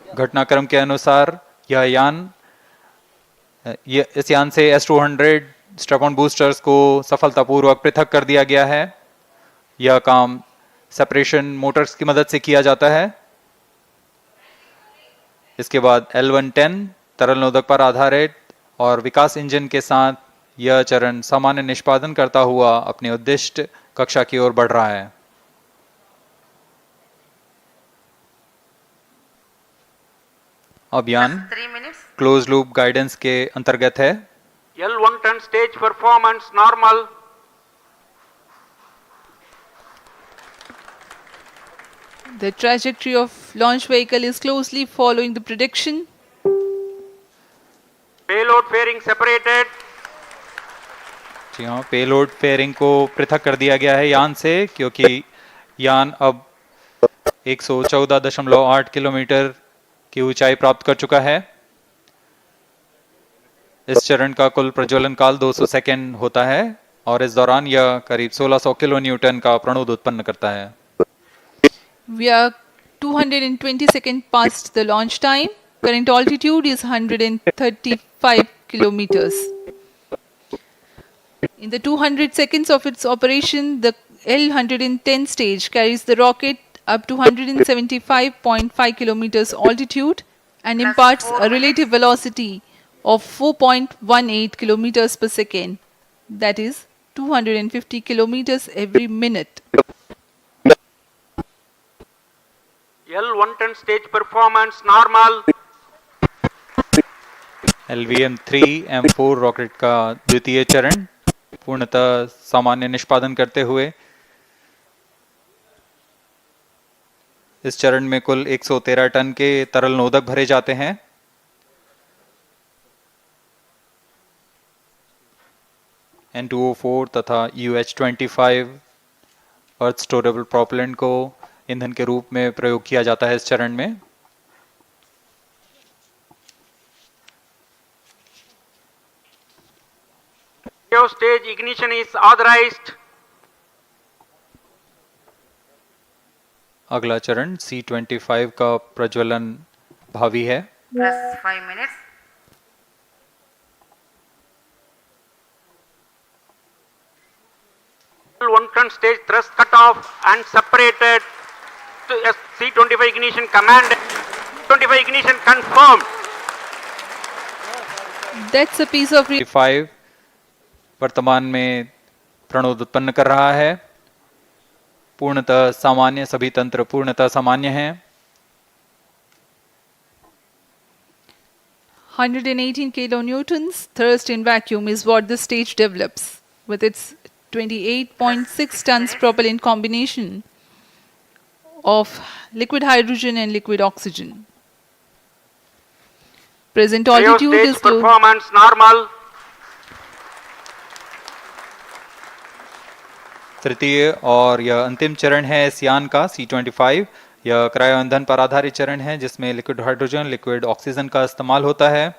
घटनाक्रम के अनुसार इस यान से S200 step on boosters को सफलतापूर्वक पृथक कर दिया गया है। यह काम सेपरेशन मोटर्स की मदद से किया जाता है। इसके बाद L110 तरल नोदक पर आधारित और विकास इंजन के साथ यह चरण सामान्य निष्पादन करता हुआ अपनी उद्दिष्ट कक्षा की ओर बढ़ रहा है। अभियान क्लोज लूप गाइडेंस के अंतर्गत है। L110 stage performance normal. The trajectory of launch vehicle is closely following the prediction. Payload fairing separated. जी हाँ, पेलोड फेयरिंग को पृथक कर दिया गया है यान से, क्योंकि यान अब 114.8 किलोमीटर की ऊंचाई प्राप्त कर चुका है। इस चरण का कुल प्रज्वलन काल 200 सेकेंड होता है और इस दौरान यह करीब 1600 किलो न्यूटन का प्रणुद उत्पन्न करता है। We are 220 seconds past the launch time. Current altitude is 135 kilometers. In the 200 seconds of its operation, the L110 stage carries the rocket up to 175.5 kilometers altitude and imparts a relative velocity of 4.18 kilometers per second, that is 250 kilometers every minute. L110 stage performance normal. LVM3-M4 rocket का द्वितीय चरण पूर्णतः सामान्य निष्पादन करते हुए इस चरण में कुल 113 टन के तरल नोदक भरे जाते हैं। N2O4 तथा UH-25 अर्थ स्टोरेबल प्रोपेलेंट को ईंधन के रूप में प्रयोग किया जाता है इस चरण में। Stage ignition is authorized. अगला चरण C25 का प्रज्वलन भावी है। Plus 5 minutes. L110 stage thrust cut off and separated to C25 ignition command. 25 ignition confirmed. That's a piece of C5 वर्तमान में प्रणोद उत्पन्न कर रहा है। पूर्णतः सामान्य, सभी तंत्र पूर्णतः सामान्य हैं। 118 kilonewtons thrust in vacuum is what this stage develops with its 28.6 tons propellant combination of liquid hydrogen and liquid oxygen. Present altitude Stage is low. performance normal. तृतीय और यह अंतिम चरण है इस यान का C25। यह क्रायो ईंधन पर आधारित चरण है जिसमें लिक्विड हाइड्रोजन, लिक्विड ऑक्सीजन का इस्तेमाल होता है।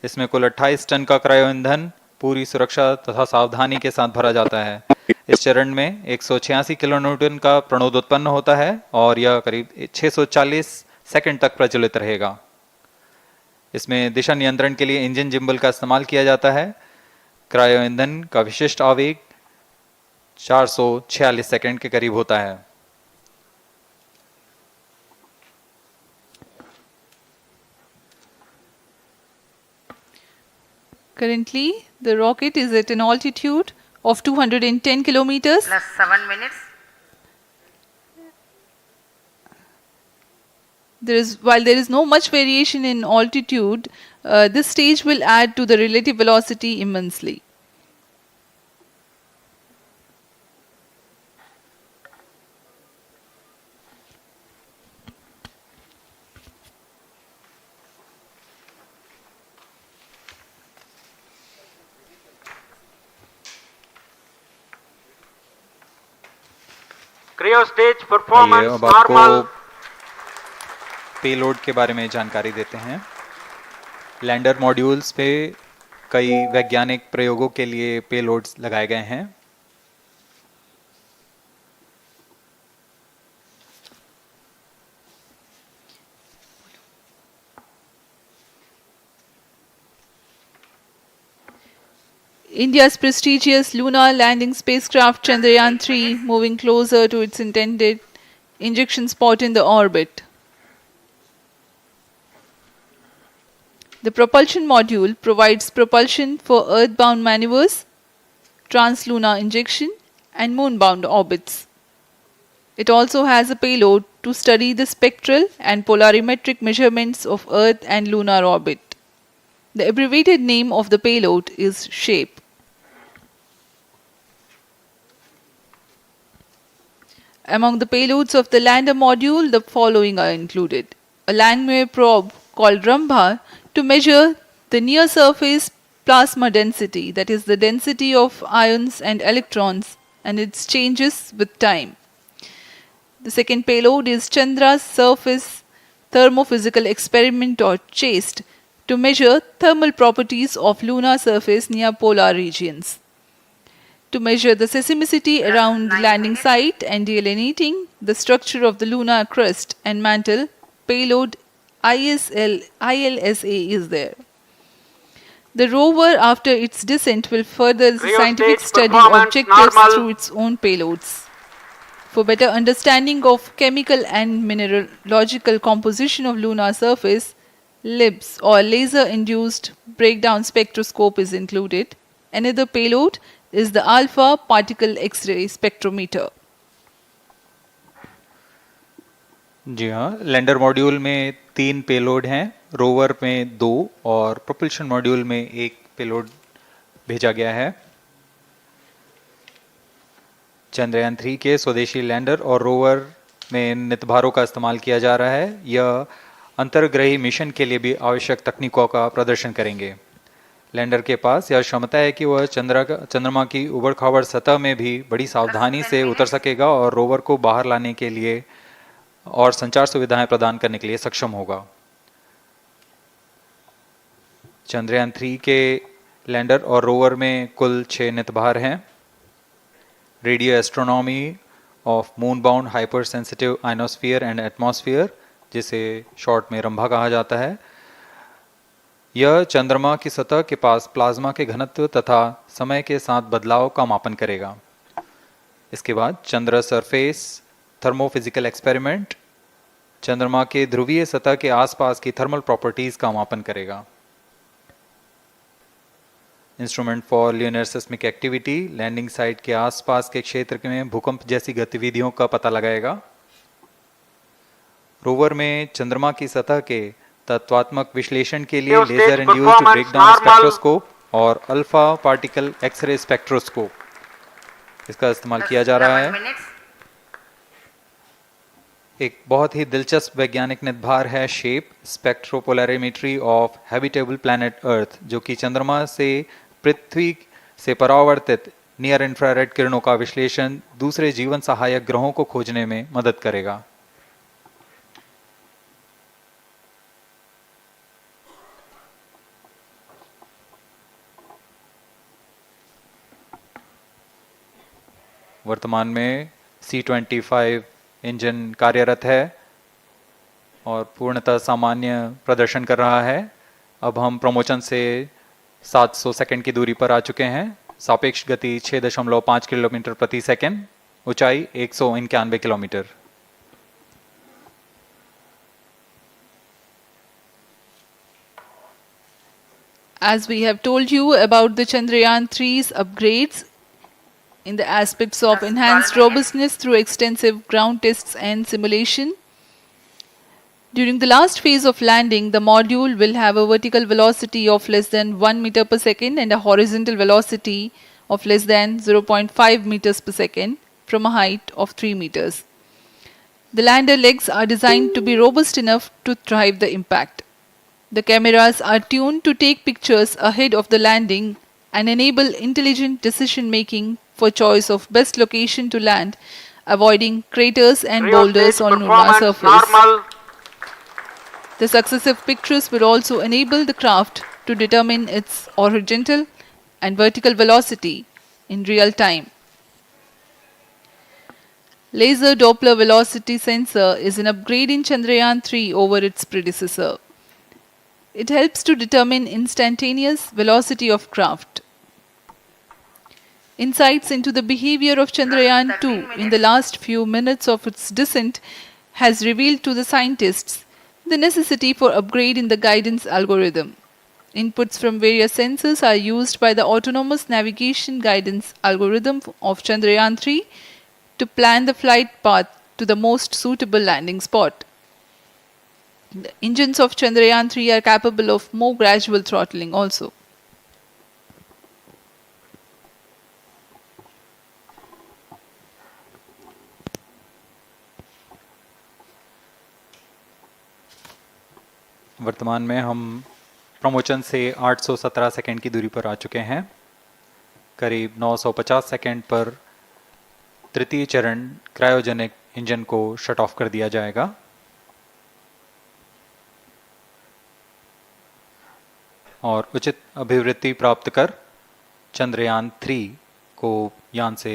इसमें कुल 28 टन का क्रायो ईंधन पूरी सुरक्षा तथा सावधानी के साथ भरा जाता है। इस चरण में 186 किलोन्यूटन का प्रणोद उत्पन्न होता है और यह करीब 640 सेकंड तक प्रज्वलित रहेगा। इसमें दिशा नियंत्रण के लिए इंजन जिम्बल का इस्तेमाल किया जाता है। क्रायो ईंधन का विशिष्ट आवेग 446 सेकंड के करीब होता है। Currently, the rocket is at an altitude of 210 kilometers. Plus 7 minutes. While there is no much variation in altitude, this stage will add to the relative velocity immensely. Cryo stage आइए performance अब आपको normal. Payload के बारे में जानकारी देते हैं। Lander modules पे कई वैज्ञानिक प्रयोगों के लिए पेलोड्स लगाए गए हैं। India's prestigious lunar landing spacecraft Chandrayaan-3 moving closer to its intended injection spot in the orbit. The propulsion module provides propulsion for earthbound maneuvers, translunar injection, and moonbound orbits. It also has a payload to study the spectral and polarimetric measurements of Earth and lunar orbit. The abbreviated name of the payload is SHAPE. Among the payloads of the lander module, the following are included. A Langmuir probe called Rambha to measure the near surface plasma density, that is the density of ions and electrons and its changes with time. The second payload is Chandra's surface thermophysical experiment or CHASTE to measure thermal properties of lunar surface near polar regions. To measure the seismicity around the landing site and delineating the structure of the lunar crust and mantle, payload ILSA is there. The rover, after its descent, will further the scientific study objectives through its own payloads. For better understanding of chemical and mineralogical composition of lunar surface, LIBS or laser-induced breakdown spectroscope is included. Another payload, is the alpha particle X-ray spectrometer. जी हाँ, lander module में 3 payload हैं, rover में 2 और propulsion module में 1 payload भेजा गया है। चंद्रयान 3 के स्वदेशी लैंडर और रोवर में नितभारों का इस्तेमाल किया जा रहा है। यह अंतर्ग्रही मिशन के लिए भी आवश्यक तकनीकों का प्रदर्शन करेंगे। लैंडर के पास यह क्षमता है कि वह चंद्रमा की उबड़-खाबड़ सतह में भी बड़ी सावधानी से उतर सकेगा और रोवर को बाहर लाने के लिए और संचार सुविधाएं प्रदान करने के लिए सक्षम होगा। चंद्रयान 3 के लैंडर और रोवर में कुल 6 नितभार हैं। Radio astronomy of moon bound hyper sensitive ionosphere and atmosphere, जिसे शॉर्ट में रंभा कहा जाता है, यह चंद्रमा की सतह के पास प्लाज्मा के घनत्व तथा समय के साथ बदलाव का मापन करेगा। इसके बाद चंद्र सरफेस थर्मोफिजिकल एक्सपेरिमेंट चंद्रमा के ध्रुवीय सतह के आसपास की थर्मल प्रॉपर्टीज का मापन करेगा। Instrument for lunar seismic activity landing site के आसपास के क्षेत्र में भूकंप जैसी गतिविधियों का पता लगाएगा। रोवर में चंद्रमा की सतह के तत्वात्मक विश्लेषण के लिए लेजर इंड्यूस्ड ब्रेकडाउन स्पेक्ट्रोस्कोप और अल्फा पार्टिकल एक्सरे स्पेक्ट्रोस्कोप इसका इस्तेमाल किया जा रहा है। एक बहुत ही दिलचस्प वैज्ञानिक निर्धार है shape स्पेक्ट्रोपोलैरिमेट्री of habitable planet earth, जो कि चंद्रमा से पृथ्वी से परावर्तित नियर इंफ्रारेड किरणों का विश्लेषण दूसरे जीवन सहायक ग्रहों को खोजने में मदद करेगा। वर्तमान में C-25 इंजन कार्यरत है और पूर्णतः सामान्य प्रदर्शन कर रहा है। अब हम प्रमोशन से 700 सेकंड की दूरी पर आ चुके हैं। सापेक्ष गति 6.5 किलोमीटर प्रति सेकंड, ऊंचाई 191 kilometre. As we have told you about the Chandrayaan 3's upgrades in the aspects of enhanced robustness through extensive ground tests and simulation, during the last phase of landing, the module will have a vertical velocity of less than 1 meter per second and a horizontal velocity of less than 0.5 meters per second from a height of 3 meters. The lander legs are designed to be robust enough to thrive the impact. The cameras are tuned to take pictures ahead of the landing and enable intelligent decision making for choice of best location to land, avoiding craters and boulders on lunar surface. The successive pictures will also enable the craft to determine its horizontal and vertical velocity in real time. Laser Doppler velocity sensor is an upgrade in Chandrayaan 3 over its predecessor. It helps to determine instantaneous velocity of craft. Insights into the behavior of Chandrayaan 2 in the last few minutes of its descent has revealed to the scientists the necessity for upgrade in the guidance algorithm. Inputs from various sensors are used by the autonomous navigation guidance algorithm of Chandrayaan 3 to plan the flight path to the most suitable landing spot. The engines of Chandrayaan 3 are capable of more gradual throttling also. वर्तमान में हम promotion से 817 second की दूरी पर आ चुके हैं। करीब 950 सेकंड पर तृतीय चरण क्रायोजेनिक इंजन को शट ऑफ कर दिया जाएगा। और उचित अभिवृद्धि प्राप्त कर चंद्रयान 3 को यान से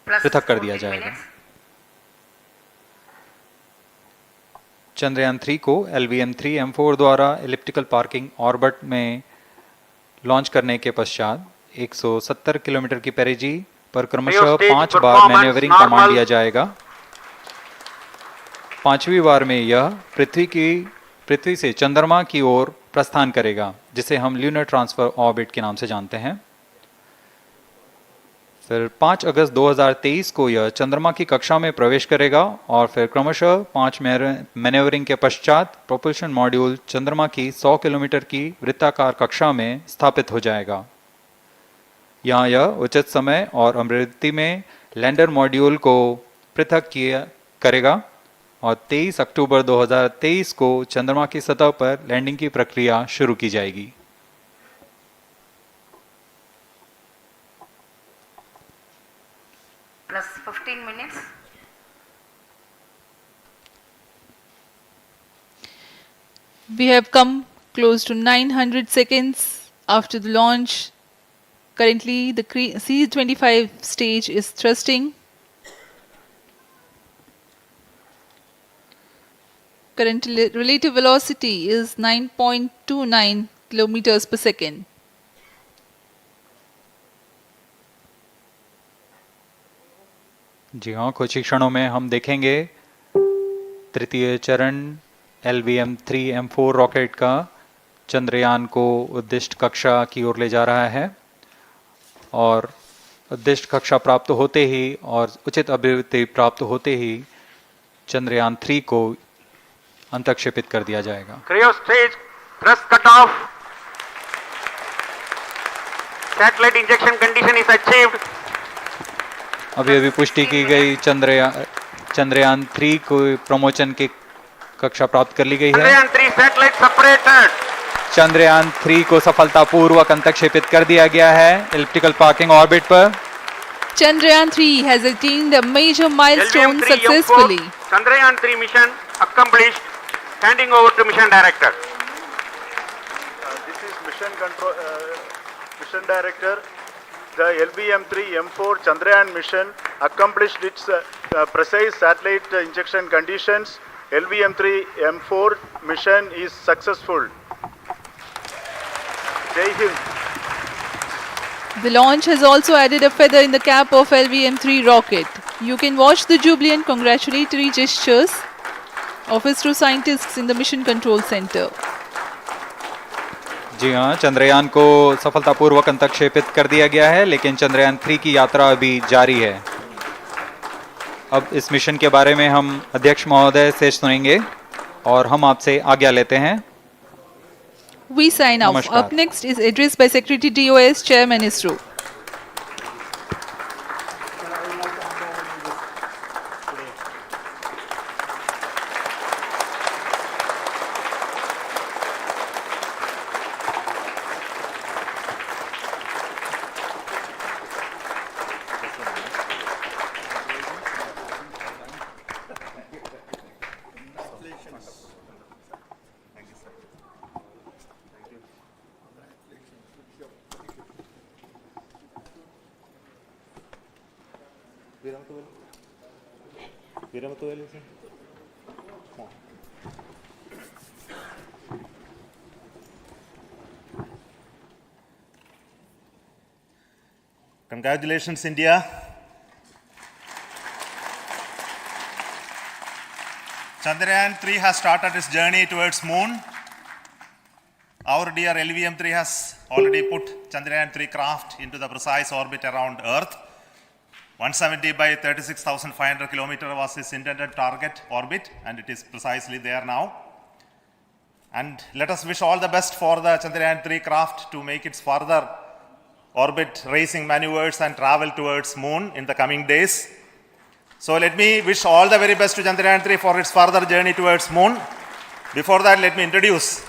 पृथक कर दिया जाएगा। चंद्रयान 3 को LVM3-M4 द्वारा एलिप्टिकल पार्किंग ऑर्बिट में लॉन्च करने के पश्चात 170 किलोमीटर की पेरिजी पर क्रमशः 5 बार मैन्यूवरिंग कमांड दिया जाएगा। 5वीं बार में यह पृथ्वी से चंद्रमा की ओर प्रस्थान करेगा, जिसे हम ल्यूनर ट्रांसफर ऑर्बिट के नाम से जानते हैं। फिर 5 अगस्त 2023 को यह चंद्रमा की कक्षा में प्रवेश करेगा और फिर क्रमशः 5 मैनेवरिंग के पश्चात प्रोपल्शन मॉड्यूल चंद्रमा की 100 किलोमीटर की वृत्ताकार कक्षा में स्थापित हो जाएगा। यहाँ यह उचित समय और आवृत्ति में लैंडर मॉड्यूल को पृथक करेगा और 23 अक्टूबर 2023 को चंद्रमा की सतह पर लैंडिंग की प्रक्रिया शुरू की जाएगी। Plus 15 minutes. We have come close to 900 seconds after the launch. Currently, the C-25 stage is thrusting. Current relative velocity is 9.29 kilometers per second. जी हाँ, कुछ ही क्षणों में हम देखेंगे तृतीय चरण LVM3-M4 रॉकेट का चंद्रयान को उद्दिष्ट कक्षा की ओर ले जा रहा है और उद्दिष्ट कक्षा प्राप्त होते ही और उचित अभिवृद्धि प्राप्त होते ही चंद्रयान 3 को अंतक्षेपित कर दिया जाएगा। Cryo stage thrust cutoff. Satellite injection condition is achieved. अभी अभी पुष्टि की गई चंद्रयान 3 को प्रमोशन की कक्षा प्राप्त कर ली गई है। Chandrayaan 3 satellite separated. चंद्रयान 3 को सफलतापूर्वक अंतक्षेपित कर दिया गया है इलिप्टिकल पार्किंग ऑर्बिट पर। Chandrayaan 3 has attained a major milestone LVM3-M4 successfully. Chandrayaan 3 mission accomplished. Handing over to mission director. This is mission director. The LVM3-M4 Chandrayaan mission accomplished its precise satellite injection conditions. LVM3-M4 mission is successful. Jai Hind. The launch has also added a feather in the cap of LVM3 rocket. You can watch the jubilant congratulatory gestures of ISRO scientists in the Mission Control Center. जी हाँ, चंद्रयान को सफलतापूर्वक अंतक्षेपित कर दिया गया है, लेकिन चंद्रयान 3 की यात्रा अभी जारी है। अब इस मिशन के बारे में हम अध्यक्ष महोदय से सुनेंगे और हम आपसे आज्ञा लेते हैं। We sign off. नमस्कार। Up next is address by Secretary DOS, Chairman ISRO. Congratulations, India. Chandrayaan 3 has started its journey towards moon. Our dear LVM3 has already put Chandrayaan 3 craft into the precise orbit around Earth. 170 by 36,500 kilometers was its intended target orbit, and it is precisely there now. And let us wish all the best for the Chandrayaan 3 craft to make its further orbit racing maneuvers and travel towards moon in the coming days. So let me wish all the very best to Chandrayaan 3 for its further journey towards moon. Before that, let me introduce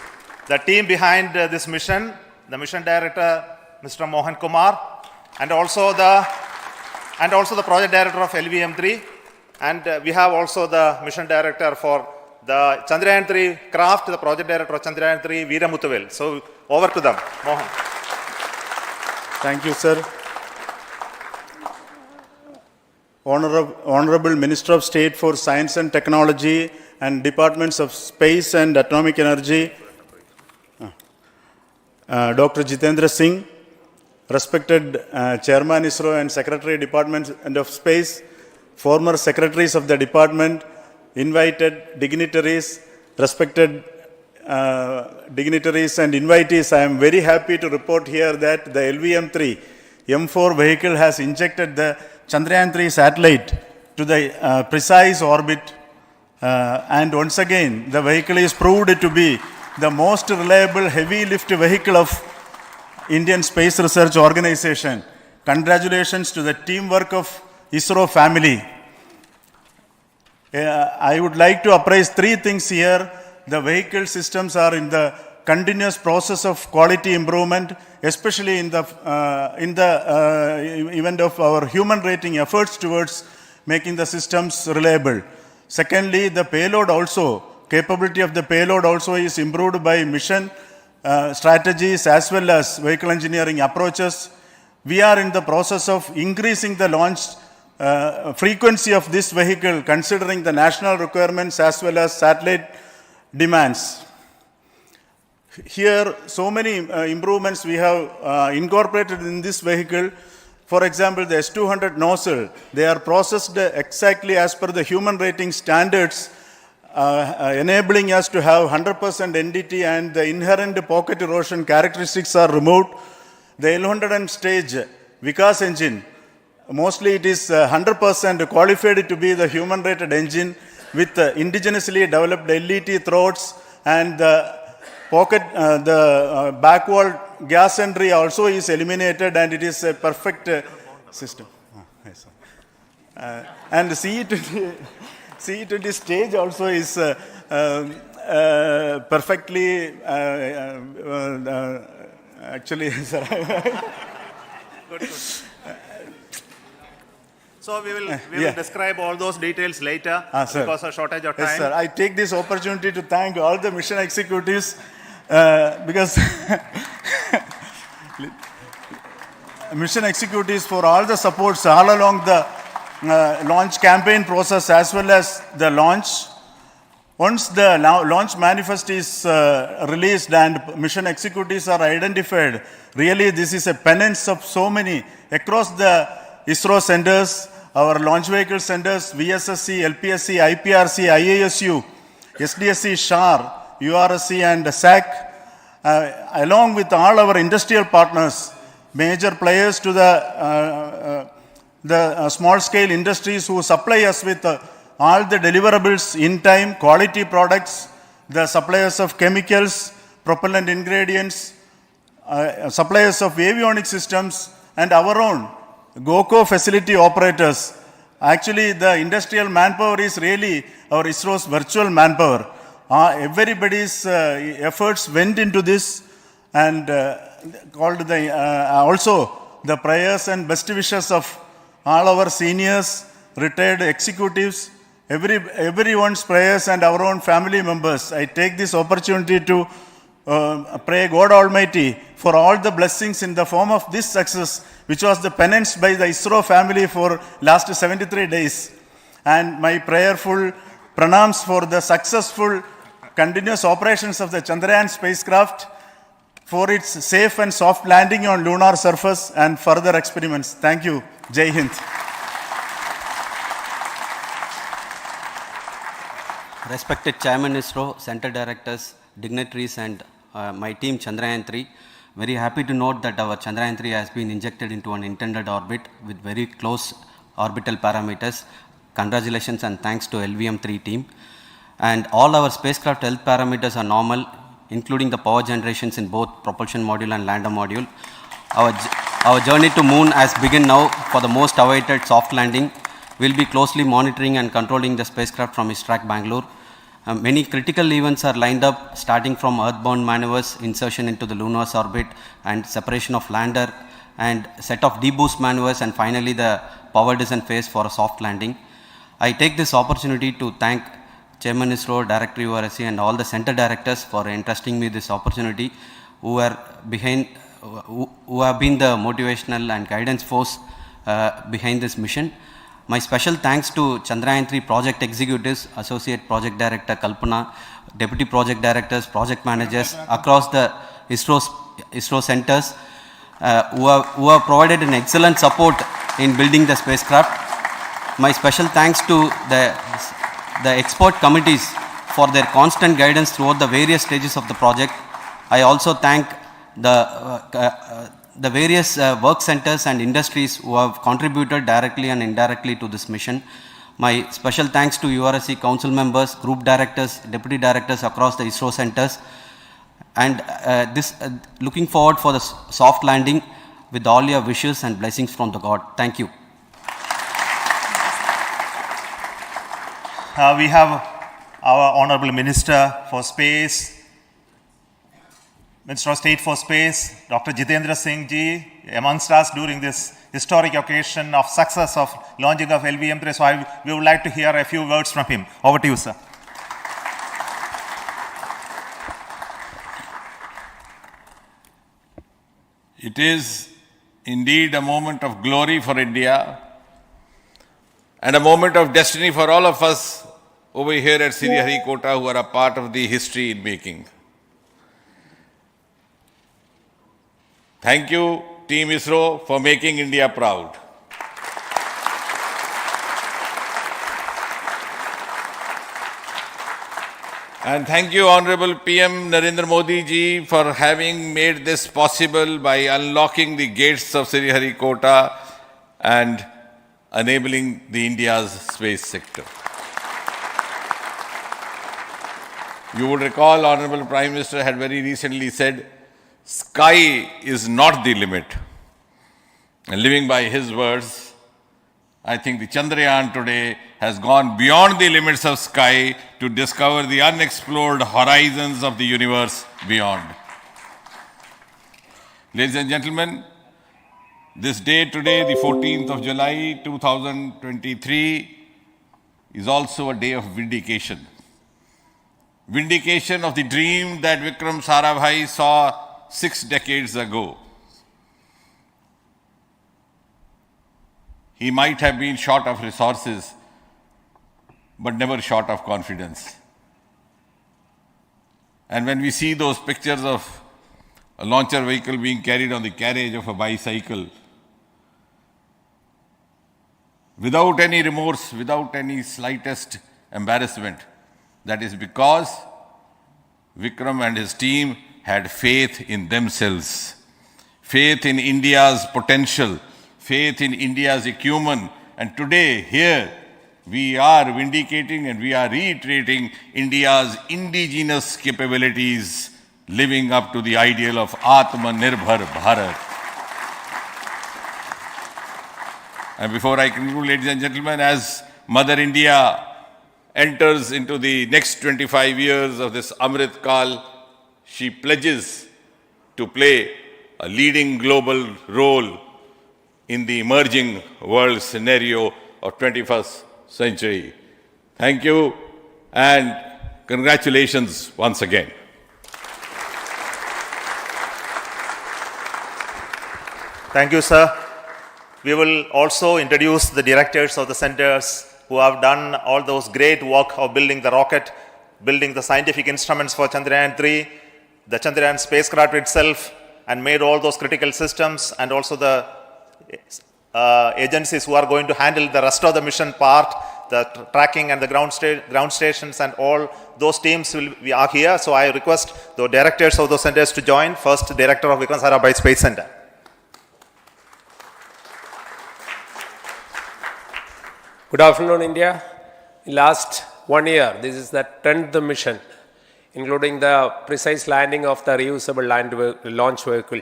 the team behind this mission, the mission director, Mr. Mohan Kumar, and also the project director of LVM3, and we have also the mission director for the Chandrayaan 3 craft, the project director of Chandrayaan 3, Veera Muthuvel. So over to them, Mohan. Thank you, sir. Honorable Minister of State for Science and Technology and Departments of Space and Atomic Energy, Dr. Jitendra Singh, respected Chairman ISRO and Secretary Department of Space, former secretaries of the department, invited dignitaries, respected dignitaries and invitees, I am very happy to report here that the LVM3 M4 vehicle has injected the Chandrayaan-3 satellite to the precise orbit. And once again, the vehicle is proved to be the most reliable heavy lift vehicle of Indian Space Research Organization. Congratulations to the teamwork of ISRO family. I would like to appraise three things here. The vehicle systems are in the continuous process of quality improvement, especially in the event of our human rating efforts towards making the systems reliable. Secondly, the payload also, capability of the payload also is improved by mission strategies as well as vehicle engineering approaches. We are in the process of increasing the launch frequency of this vehicle considering the national requirements as well as satellite demands. Here, so many improvements we have incorporated in this vehicle. For example, the S200 nozzle, they are processed exactly as per the human rating standards, enabling us to have 100% NDT and the inherent pocket erosion characteristics are removed. The L100 stage Vikas engine, mostly it is 100% qualified to be the human rated engine with indigenously developed LET throats, and the pocket, the back wall gas entry also is eliminated, and it is a perfect system. Yes, and CE20 stage also is perfectly actually, sir. Good. So we will describe all those details later because of shortage of time. Yes, sir. I take this opportunity to thank all the mission executives because mission executives for all the supports all along the launch campaign process as well as the launch. Once the launch manifest is released and mission executives are identified, really this is a penance of so many across the ISRO centers, our launch vehicle centers, VSSC, LPSC, IPRC, IASU, SDSC, SHAR, URSC and SAC, along with all our industrial partners, major players to the small scale industries who supply us with all the deliverables in time, quality products, the suppliers of chemicals, propellant ingredients, suppliers of avionics systems, and our own GOCO facility operators. Actually, the industrial manpower is really our ISRO's virtual manpower. Everybody's efforts went into this, and also the prayers and best wishes of all our seniors, retired executives, everyone's prayers and our own family members. I take this opportunity to pray God Almighty for all the blessings in the form of this success, which was the penance by the ISRO family for last 73 days. And my prayerful pranams for the successful continuous operations of the Chandrayaan spacecraft, for its safe and soft landing on lunar surface and further experiments. Thank you. Jai Hind. Respected Chairman ISRO, Center Directors, dignitaries and my team Chandrayaan-3, very happy to note that our Chandrayaan-3 has been injected into an intended orbit with very close orbital parameters. Congratulations and thanks to LVM3 team. And all our spacecraft health parameters are normal, including the power generations in both propulsion module and lander module. Our journey to moon has begun now for the most awaited soft landing. We'll be closely monitoring and controlling the spacecraft from ISTRAC Bangalore. Many critical events are lined up, starting from earthbound maneuvers, insertion into the lunar orbit, and separation of lander, and set of deboost maneuvers, and finally the power descent phase for a soft landing. I take this opportunity to thank Chairman ISRO, Director URSC, and all the center directors for entrusting me this opportunity, who have been the motivational and guidance force behind this mission. My special thanks to Chandrayaan-3 project executives, Associate Project Director Kalpana, Deputy Project Directors, Project Managers across the ISRO centers who have provided an excellent support in building the spacecraft. My special thanks to the expert committees for their constant guidance throughout the various stages of the project. I also thank the various work centers and industries who have contributed directly and indirectly to this mission. My special thanks to URSC council members, group directors, deputy directors across the ISRO centers, and looking forward for the soft landing with all your wishes and blessings from the God. Thank you. We have our Honorable Minister for Space, Minister of State for Space, Dr. Jitendra Singh ji, amongst us during this historic occasion of success of launching of LVM3. So we would like to hear a few words from him. Over to you, sir. It is indeed a moment of glory for India and a moment of destiny for all of us over here at Sriharikota who are a part of the history in making. Thank you, Team ISRO, for making India proud. And thank you, Honorable PM Narendra Modi ji, for having made this possible by unlocking the gates of Sriharikota and enabling the India's space sector. You would recall, Honorable Prime Minister had very recently said, sky is not the limit. And living by his words, I think the Chandrayaan today has gone beyond the limits of sky to discover the unexplored horizons of the universe beyond. Ladies and gentlemen, this day today, the 14th of July 2023, is also a day of vindication. Vindication of the dream that Vikram Sarabhai saw 6 decades ago. He might have been short of resources, but never short of confidence. And when we see those pictures of a launcher vehicle being carried on the carriage of a bicycle, without any remorse, without any slightest embarrassment, that is because Vikram and his team had faith in themselves, faith in India's potential, faith in India's acumen. And today, here, we are vindicating and we are reiterating India's indigenous capabilities, living up to the ideal of Atmanirbhar Bharat. And before I conclude, ladies and gentlemen, as Mother India enters into the next 25 years of this Amrit Kal, she pledges to play a leading global role in the emerging world scenario of 21st century. Thank you and congratulations once again. Thank you, sir. We will also introduce the directors of the centers who have done all those great work of building the rocket, building the scientific instruments for Chandrayaan-3, the Chandrayaan spacecraft itself, and made all those critical systems, and also the agencies who are going to handle the rest of the mission part, the tracking and the ground stations, and all those teams are here. So I request the directors of those centers to join. First, Director of Vikram Sarabhai Space Center. Good afternoon, India. In last 1 year, this is the 10th mission, including the precise landing of the reusable launch vehicle.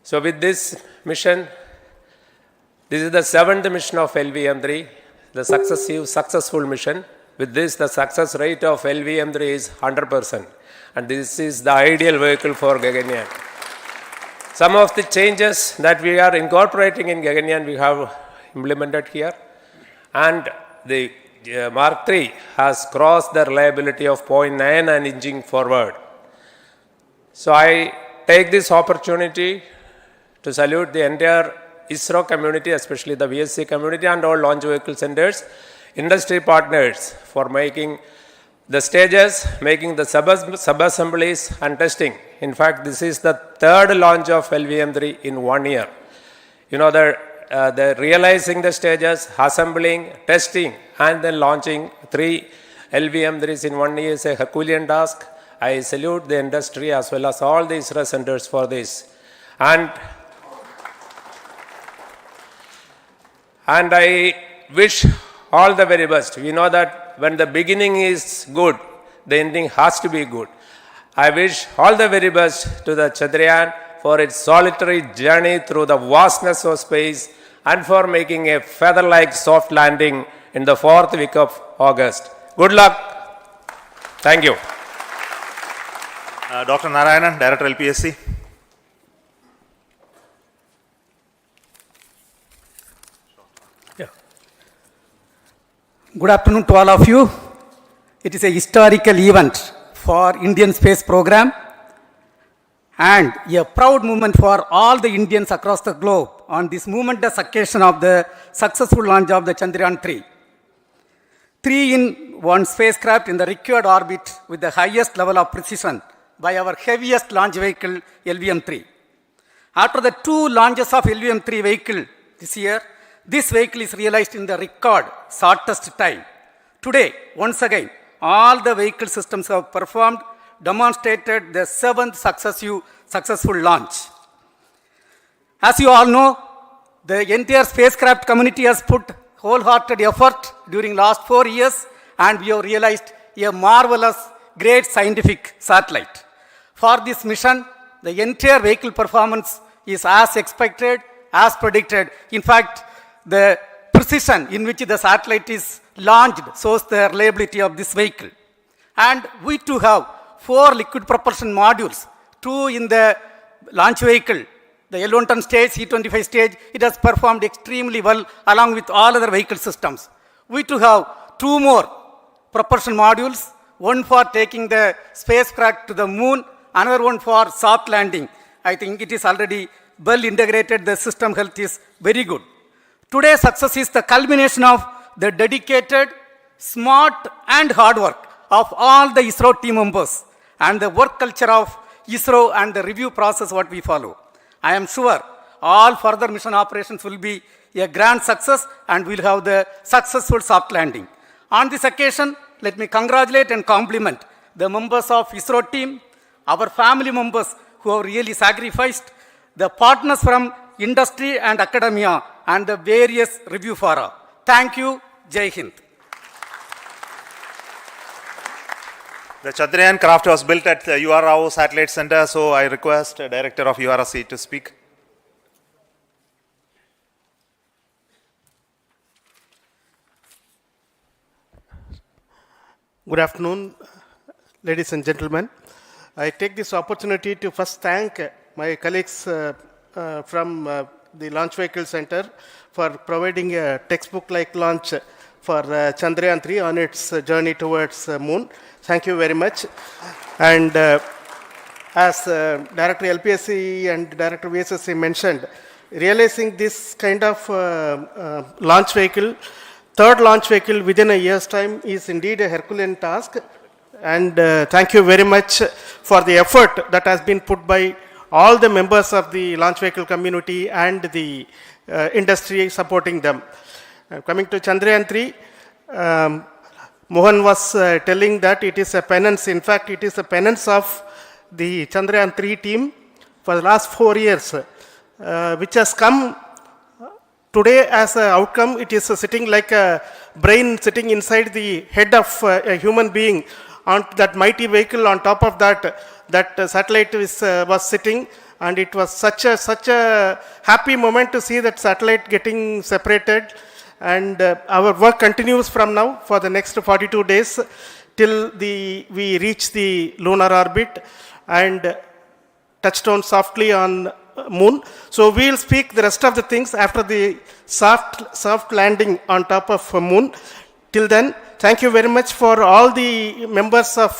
So with this mission, this is the 7th mission of LVM3, the successful mission. With this, the success rate of LVM3 is 100%. And this is the ideal vehicle for Gaganyaan. Some of the changes that we are incorporating in Gaganyaan, we have implemented here. And the Mark III has crossed the reliability of 0.9 and inching forward. So I take this opportunity to salute the entire ISRO community, especially the VSC community and all launch vehicle centers, industry partners for making the stages, making the sub-assemblies and testing. In fact, this is the 3rd launch of LVM3 in 1 year. You know, the realizing the stages, assembling, testing, and then launching 3 LVM3s in 1 year is a Herculean task. I salute the industry as well as all the ISRO centers for this. And I wish all the very best. We know that when the beginning is good, the ending has to be good. I wish all the very best to the Chandrayaan for its solitary journey through the vastness of space and for making a feather-like soft landing in the 4th week of August. Good luck. Thank you. Dr. Narayanan, Director LPSC. Good afternoon to all of you. It is a historical event for Indian space program and a proud moment for all the Indians across the globe on this momentous occasion of the successful launch of the Chandrayaan-3. 3-in-1 spacecraft in the required orbit with the highest level of precision by our heaviest launch vehicle LVM3. After the 2 launches of LVM3 vehicle this year, this vehicle is realized in the record shortest time. Today, once again, all the vehicle systems have performed, demonstrated the 7th successful launch. As you all know, the entire spacecraft community has put wholehearted effort during last 4 years, and we have realized a marvelous, great scientific satellite. For this mission, the entire vehicle performance is as expected, as predicted. In fact, the precision in which the satellite is launched shows the reliability of this vehicle. And we too have 4 liquid propulsion modules, 2 in the launch vehicle. The L110 stage, C25 stage, it has performed extremely well along with all other vehicle systems. We too have 2 more propulsion modules, one for taking the spacecraft to the moon, another one for soft landing. I think it is already well integrated, the system health is very good. Today's success is the culmination of the dedicated, smart and hard work of all the ISRO team members and the work culture of ISRO and the review process what we follow. I am sure all further mission operations will be a grand success and we'll have the successful soft landing. On this occasion, let me congratulate and compliment the members of ISRO team, our family members who have really sacrificed, the partners from industry and academia, and the various review fora. Thank you. Jai Hind. The Chandrayaan craft was built at the URAO Satellite Center, so I request the Director of URC to speak. Good afternoon, ladies and gentlemen. I take this opportunity to first thank my colleagues from the Launch Vehicle Center for providing a textbook-like launch for Chandrayaan-3 on its journey towards moon. Thank you very much. And as Director LPSC and Director VSSC mentioned, realizing this kind of launch vehicle, third launch vehicle within a year's time is indeed a Herculean task. And thank you very much for the effort that has been put by all the members of the launch vehicle community and the industry supporting them. Coming to Chandrayaan-3, Mohan was telling that it is a penance. In fact, it is a penance of the Chandrayaan-3 team for the last 4 years, which has come today as an outcome. It is sitting like a brain sitting inside the head of a human being on that mighty vehicle. On top of that, that satellite was sitting, and it was such a happy moment to see that satellite getting separated. And our work continues from now for the next 42 days till we reach the lunar orbit and touchdown softly on moon. So we will speak the rest of the things after the soft landing on top of moon. Till then, thank you very much for all the members of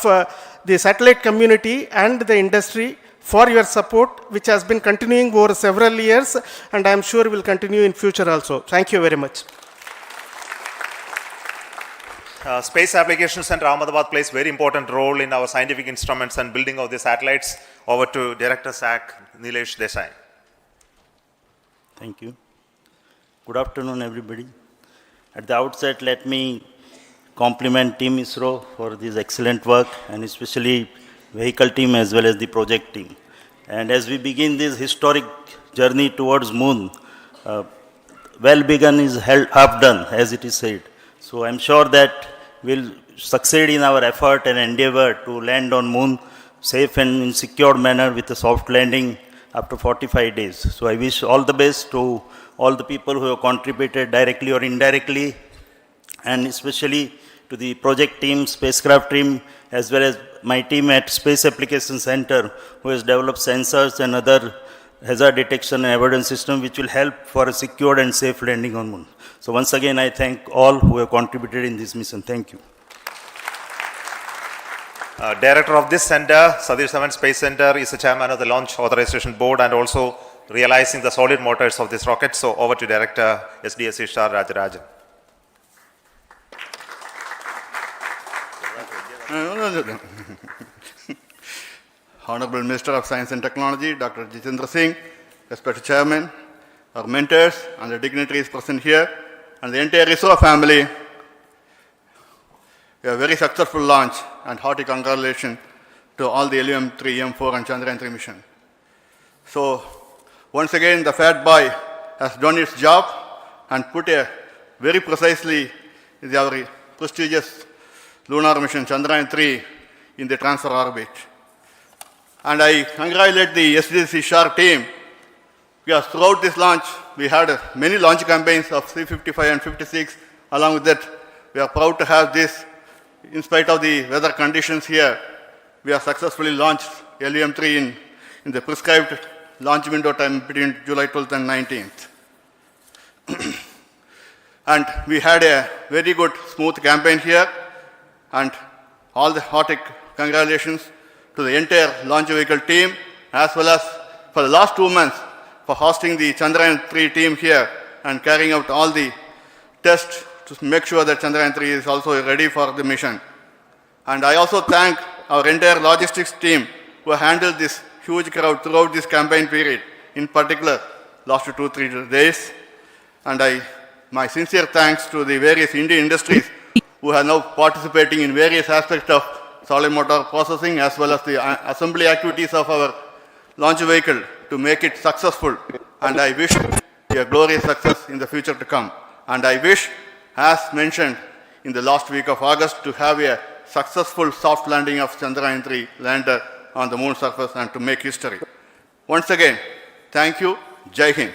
the satellite community and the industry for your support, which has been continuing over several years, and I am sure will continue in future also. Thank you very much. Space Application Center Ahmedabad plays very important role in our scientific instruments and building of the satellites. Over to Director SAC, Nilesh Desai. Thank you. Good afternoon, everybody. At the outset, let me compliment Team ISRO for this excellent work, and especially vehicle team as well as the project team. And as we begin this historic journey towards moon, well begun is half done, as it is said. So I'm sure that we'll succeed in our effort and endeavor to land on moon safe and in secured manner with a soft landing after 45 days. So I wish all the best to all the people who have contributed directly or indirectly, and especially to the project team, spacecraft team, as well as my team at Space Application Center, who has developed sensors and other hazard detection and avoidance system which will help for a secured and safe landing on moon. So once again, I thank all who have contributed in this mission. Thank you. Director of this center, Satish Dhawan Space Center, is the chairman of the Launch Authorization Board and also realizing the solid motors of this rocket. So over to Director SDSC Star Rajarajan. Honorable Minister of Science and Technology, Dr. Jitendra Singh, respected Chairman, our mentors and the dignitaries present here, and the entire ISRO family, a very successful launch and hearty congratulations to all the LVM3-M4 and Chandrayaan-3 mission. So, once again, the fat boy has done its job and put a very precisely our prestigious lunar mission Chandrayaan-3 in the transfer orbit. And I congratulate the SDSC SHAR team, because throughout this launch, we had many launch campaigns of 355 and 56. Along with that, we are proud to have this. In spite of the weather conditions here, we have successfully launched LVM3 in the prescribed launch window time between July 12th and 19th. And we had a very good, smooth campaign here, and all the hearty congratulations to the entire launch vehicle team, as well as for the last 2 months for hosting the Chandrayaan-3 team here and carrying out all the tests to make sure that Chandrayaan-3 is also ready for the mission. And I also thank our entire logistics team who handled this huge crowd throughout this campaign period, in particular last 2-3 days. And my sincere thanks to the various Indian industries who are now participating in various aspects of solid motor processing as well as the assembly activities of our launch vehicle to make it successful. And I wish a glorious success in the future to come. And I wish, as mentioned in the last week of August, to have a successful soft landing of Chandrayaan-3 lander on the moon surface and to make history. Once again, thank you. Jai Hind.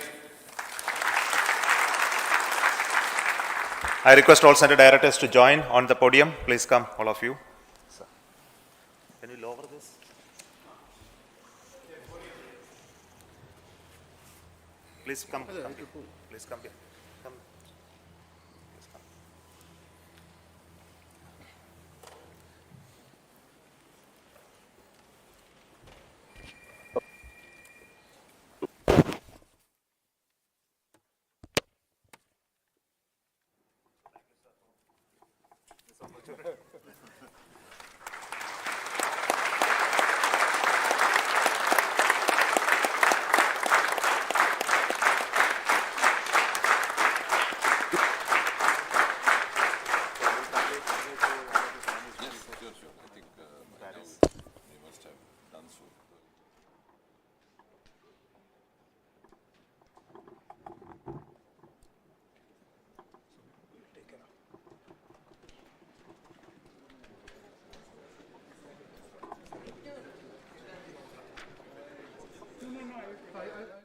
I request all center directors to join on the podium. Please come, all of you. Can you lower this? Please come. Please come here. Come. Please come. No, I